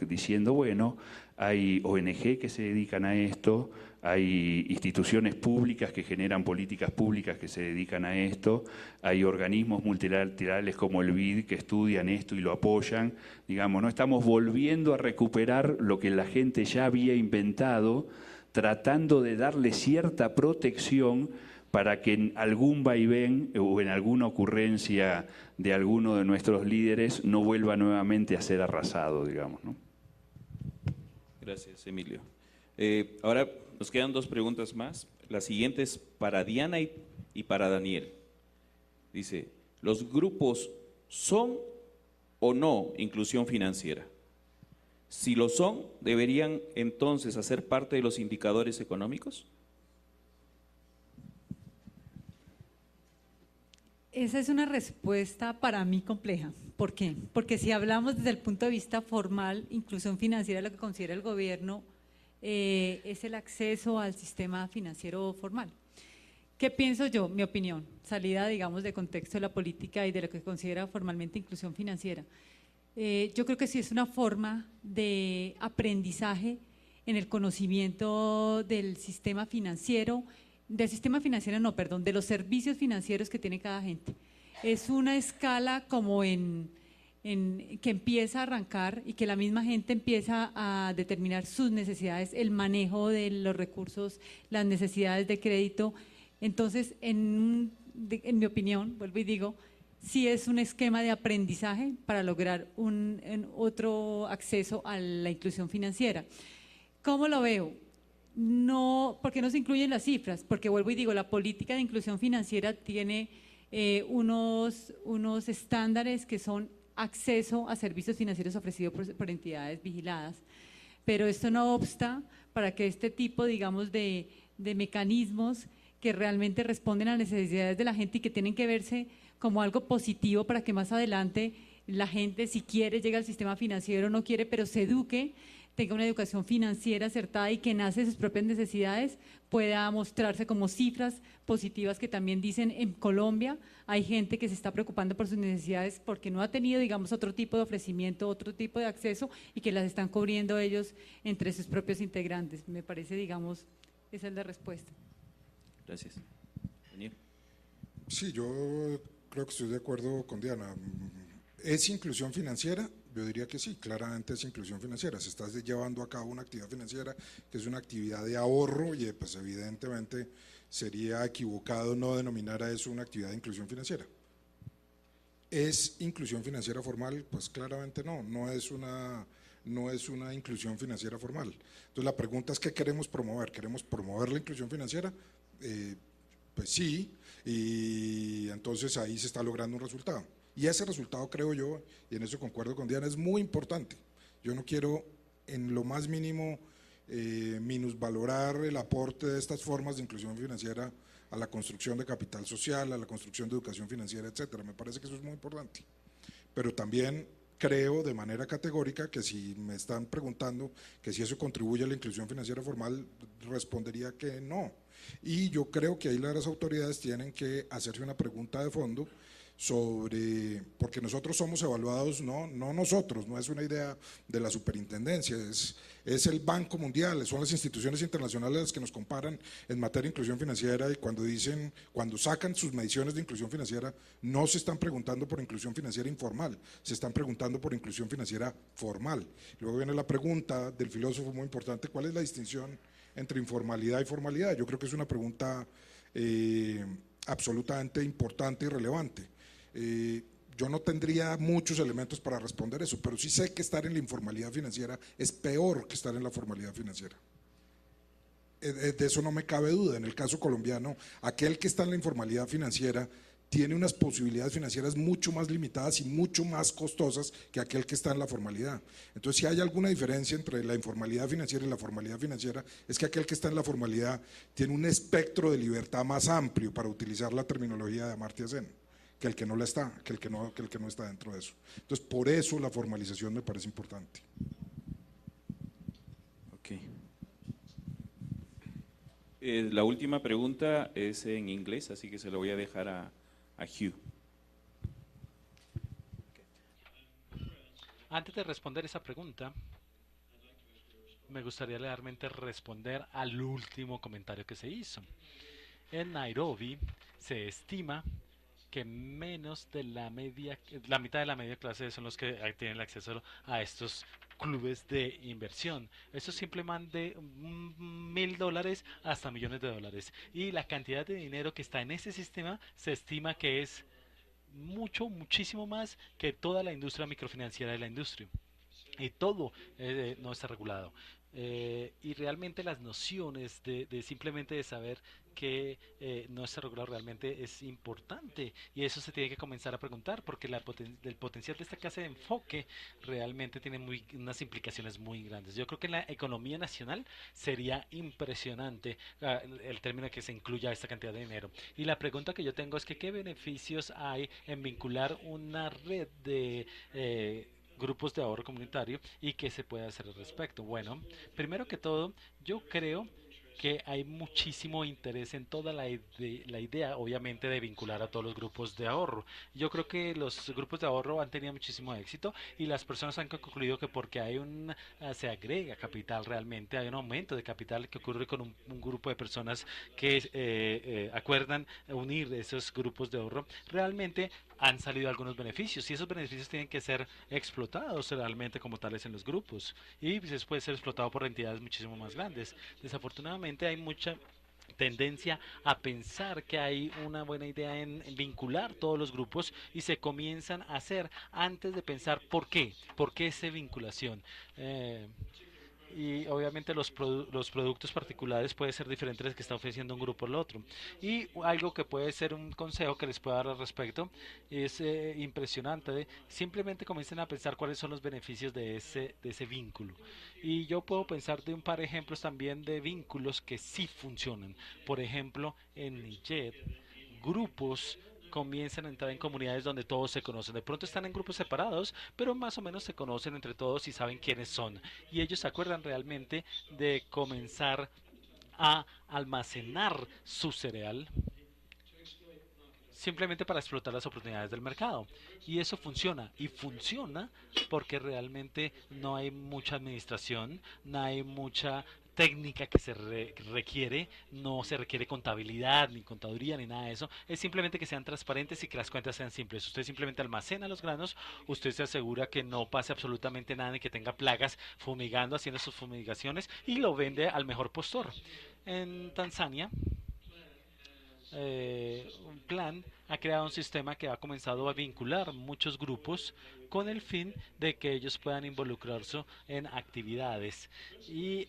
diciendo, bueno, hay ONG que se dedican a esto, hay instituciones públicas que generan políticas públicas que se dedican a esto, hay organismos multilaterales como el BID que estudian esto y lo apoyan, digamos, ¿no? Estamos volviendo a recuperar lo que la gente ya había inventado, tratando de darle cierta protección para que en algún vaivén o en alguna ocurrencia de alguno de nuestros líderes no vuelva nuevamente a ser arrasado, digamos, ¿no? Gracias, Emilio. Ahora nos quedan dos preguntas más. La siguiente es para Diana y para Daniel. Dice, ¿los grupos son o no inclusión financiera? Si lo son, ¿deberían entonces hacer parte de los indicadores económicos? Esa es una respuesta para mí compleja. ¿Por qué? Porque si hablamos desde el punto de vista formal, inclusión financiera, lo que considera el gobierno es el acceso al sistema financiero formal. ¿Qué pienso yo? Mi opinión, salida, digamos, de contexto de la política y de lo que considera formalmente inclusión financiera. Yo creo que sí es una forma de aprendizaje en el conocimiento del sistema financiero, de los servicios financieros que tiene cada gente. Es una escala como que empieza a arrancar y que la misma gente empieza a determinar sus necesidades, el manejo de los recursos, las necesidades de crédito. Entonces, en mi opinión, vuelvo y digo, sí es un esquema de aprendizaje para lograr otro acceso a la inclusión financiera. ¿Cómo lo veo? No, porque no se incluyen las cifras, porque vuelvo y digo, la política de inclusión financiera tiene unos estándares que son acceso a servicios financieros ofrecidos por entidades vigiladas, pero esto no obsta para que este tipo, digamos, de mecanismos que realmente responden a necesidades de la gente y que tienen que verse como algo positivo para que más adelante la gente, si quiere, llegue al sistema financiero, no quiere, pero se eduque, tenga una educación financiera acertada y que nace de sus propias necesidades, pueda mostrarse como cifras positivas que también dicen en Colombia hay gente que se está preocupando por sus necesidades porque no ha tenido, digamos, otro tipo de ofrecimiento, otro tipo de acceso y que las están cubriendo ellos entre sus propios integrantes. Me parece, digamos, esa es la respuesta. Gracias. Daniel. Sí, yo creo que estoy de acuerdo con Diana. ¿Es inclusión financiera? Yo diría que sí, claramente es inclusión financiera. Se está llevando a cabo una actividad financiera que es una actividad de ahorro y pues evidentemente sería equivocado no denominar a eso una actividad de inclusión financiera. ¿Es inclusión financiera formal? Pues claramente no, no es una inclusión financiera formal. Entonces la pregunta es ¿qué queremos promover? ¿Queremos promover la inclusión financiera? Pues sí, y entonces ahí se está logrando un resultado. Y ese resultado, creo yo, y en eso concuerdo con Diana, es muy importante. Yo no quiero en lo más mínimo minusvalorar el aporte de estas formas de inclusión financiera a la construcción de capital social, a la construcción de educación financiera, etcétera. Me parece que eso es muy importante. Pero también creo de manera categórica que si me están preguntando que si eso contribuye a la inclusión financiera formal, respondería que no. Y yo creo que ahí las autoridades tienen que hacerse una pregunta de fondo sobre, porque nosotros somos evaluados, no nosotros, no es una idea de la superintendencia, es el Banco Mundial, son las instituciones internacionales las que nos comparan en materia de inclusión financiera y cuando sacan sus mediciones de inclusión financiera, no se están preguntando por inclusión financiera informal, se están preguntando por inclusión financiera formal. Luego viene la pregunta del filósofo muy importante, ¿cuál es la distinción entre informalidad y formalidad? Yo creo que es una pregunta absolutamente importante y relevante. Yo no tendría muchos elementos para responder eso, pero sí sé que estar en la informalidad financiera es peor que estar en la formalidad financiera. De eso no me cabe duda. En el caso colombiano, aquel que está en la informalidad financiera tiene unas posibilidades financieras mucho más limitadas y mucho más costosas que aquel que está en la formalidad. Entonces, si hay alguna diferencia entre la informalidad financiera y la formalidad financiera, es que aquel que está en la formalidad tiene un espectro de libertad más amplio, para utilizar la terminología de Amartya Sen, que el que no la está, que el que no está dentro de eso. Entonces, por eso la formalización me parece importante. Ok. La última pregunta es en inglés, así que se lo voy a dejar a Hugh. Antes de responder esa pregunta, me gustaría realmente responder al último comentario que se hizo. En Nairobi se estima que menos de la mitad de la media clase son los que tienen el acceso a estos clubes de inversión. Eso simplemente $1.000 hasta millones de dólares. Y la cantidad de dinero que está en ese sistema se estima que es muchísimo más que toda la industria microfinanciera de la industria. Y todo no está regulado. Y realmente las nociones de simplemente de saber que no está regulado realmente es importante, y eso se tiene que comenzar a preguntar, porque el potencial de esta clase de enfoque realmente tiene unas implicaciones muy grandes. Yo creo que en la economía nacional sería impresionante el término que se incluya esta cantidad de dinero. Y la pregunta que yo tengo es que ¿qué beneficios hay en vincular una red de grupos de ahorro comunitario y qué se puede hacer al respecto? Bueno, primero que todo, yo creo que hay muchísimo interés en toda la idea, obviamente, de vincular a todos los grupos de ahorro. Yo creo que los grupos de ahorro han tenido muchísimo éxito y las personas han concluido que porque se agrega capital realmente, hay un aumento de capital que ocurre con un grupo de personas que acuerdan unir esos grupos de ahorro, realmente han salido algunos beneficios, y esos beneficios tienen que ser explotados realmente como tales en los grupos, y pues puede ser explotado por entidades muchísimo más grandes. Desafortunadamente hay mucha tendencia a pensar que hay una buena idea en vincular todos los grupos, y se comienzan a hacer antes de pensar por qué esa vinculación. y obviamente los productos particulares pueden ser diferentes de los que está ofreciendo un grupo al otro. Y algo que puede ser un consejo que les pueda dar al respecto es impresionante. Simplemente comiencen a pensar cuáles son los beneficios de ese vínculo. Y yo puedo pensar de un par de ejemplos también de vínculos que sí funcionan. Por ejemplo, en Niger, grupos comienzan a entrar en comunidades donde todos se conocen. De pronto están en grupos separados, pero más o menos se conocen entre todos y saben quiénes son. Y ellos se acuerdan realmente de comenzar a almacenar su cereal simplemente para explotar las oportunidades del mercado. Y eso funciona. Y funciona porque realmente no hay mucha administración, no hay mucha técnica que se requiere, no se requiere contabilidad, ni contaduría, ni nada de eso. Es simplemente que sean transparentes y que las cuentas sean simples. Usted simplemente almacena los granos, usted se asegura que no pase absolutamente nada ni que tenga plagas fumigando, haciendo sus fumigaciones y lo vende al mejor postor. En Tanzania, un plan ha creado un sistema que ha comenzado a vincular muchos grupos con el fin de que ellos puedan involucrarse en actividades. Y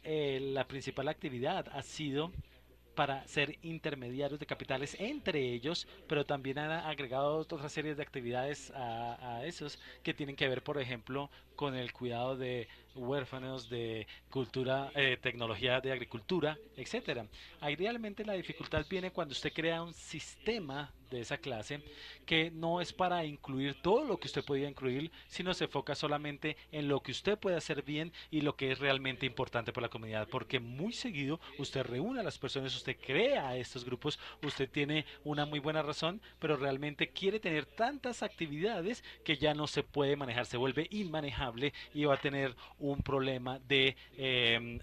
la principal actividad ha sido para ser intermediarios de capitales entre ellos, pero también han agregado otra serie de actividades a esos que tienen que ver, por ejemplo, con el cuidado de huérfanos, de cultura, tecnología de agricultura, etcétera. Ahí realmente la dificultad viene cuando usted crea un sistema de esa clase que no es para incluir todo lo que usted podía incluir, sino se enfoca solamente en lo que usted puede hacer bien y lo que es realmente importante para la comunidad, porque muy seguido usted reúne a las personas, usted crea estos grupos, usted tiene una muy buena razón, pero realmente quiere tener tantas actividades que ya no se puede manejar, se vuelve inmanejable y va a tener un problema de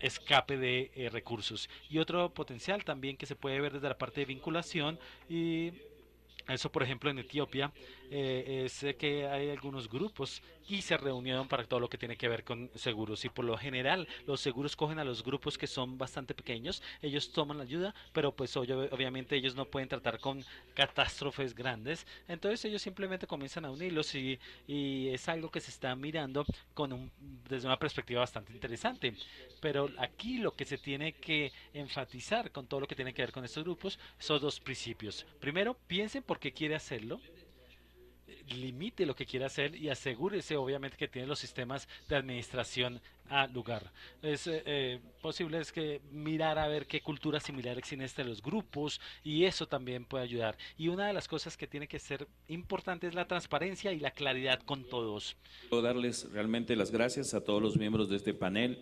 escape de recursos. Y otro potencial también que se puede ver desde la parte de vinculación y eso, por ejemplo, en Etiopía, es que hay algunos grupos y se reunieron para todo lo que tiene que ver con seguros. Y por lo general, los seguros cogen a los grupos que son bastante pequeños, ellos toman la ayuda, pero pues obviamente ellos no pueden tratar con catástrofes grandes. Entonces ellos simplemente comienzan a unirlos y es algo que se está mirando desde una perspectiva bastante interesante. Pero aquí lo que se tiene que enfatizar con todo lo que tiene que ver con estos grupos son dos principios. Primero, piensen por qué quiere hacerlo, limite lo que quiere hacer y asegúrese obviamente que tiene los sistemas de administración al lugar. Es posible es que mirar a ver qué cultura similar existe entre los grupos y eso también puede ayudar. Y una de las cosas que tiene que ser importante es la transparencia y la claridad con todos. Quiero darles realmente las gracias a todos los miembros de este panel.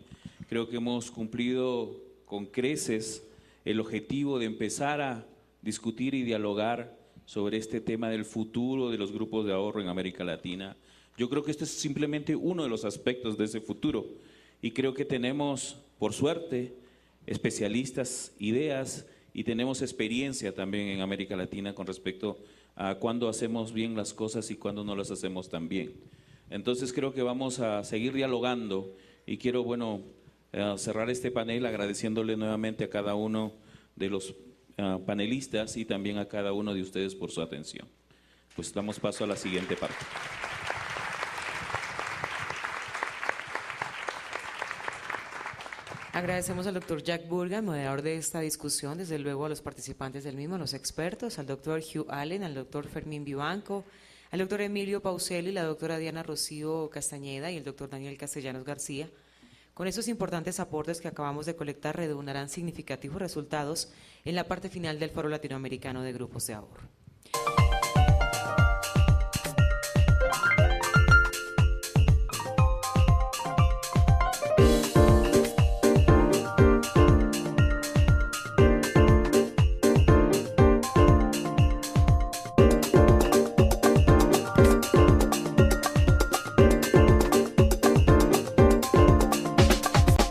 Creo que hemos cumplido con creces el objetivo de empezar a discutir y dialogar sobre este tema del futuro de los grupos de ahorro en América Latina. Yo creo que este es simplemente uno de los aspectos de ese futuro y creo que tenemos, por suerte, especialistas, ideas y tenemos experiencia también en América Latina con respecto a cuándo hacemos bien las cosas y cuándo no las hacemos tan bien. Entonces creo que vamos a seguir dialogando y quiero, cerrar este panel agradeciéndole nuevamente a cada uno de los panelistas y también a cada uno de ustedes por su atención. Pues damos paso a la siguiente parte. Agradecemos al doctor Jack Burgan, moderador de esta discusión, desde luego a los participantes del mismo, los expertos, al doctor Hugh Allen, al doctor Fermín Vivanco, al doctor Emilio Pauselli, la doctora Diana Rocío Castañeda y el doctor Daniel Castellanos García. Con esos importantes aportes que acabamos de colectar redundarán significativos resultados en la parte final del Foro Latinoamericano de Grupos de Ahorro.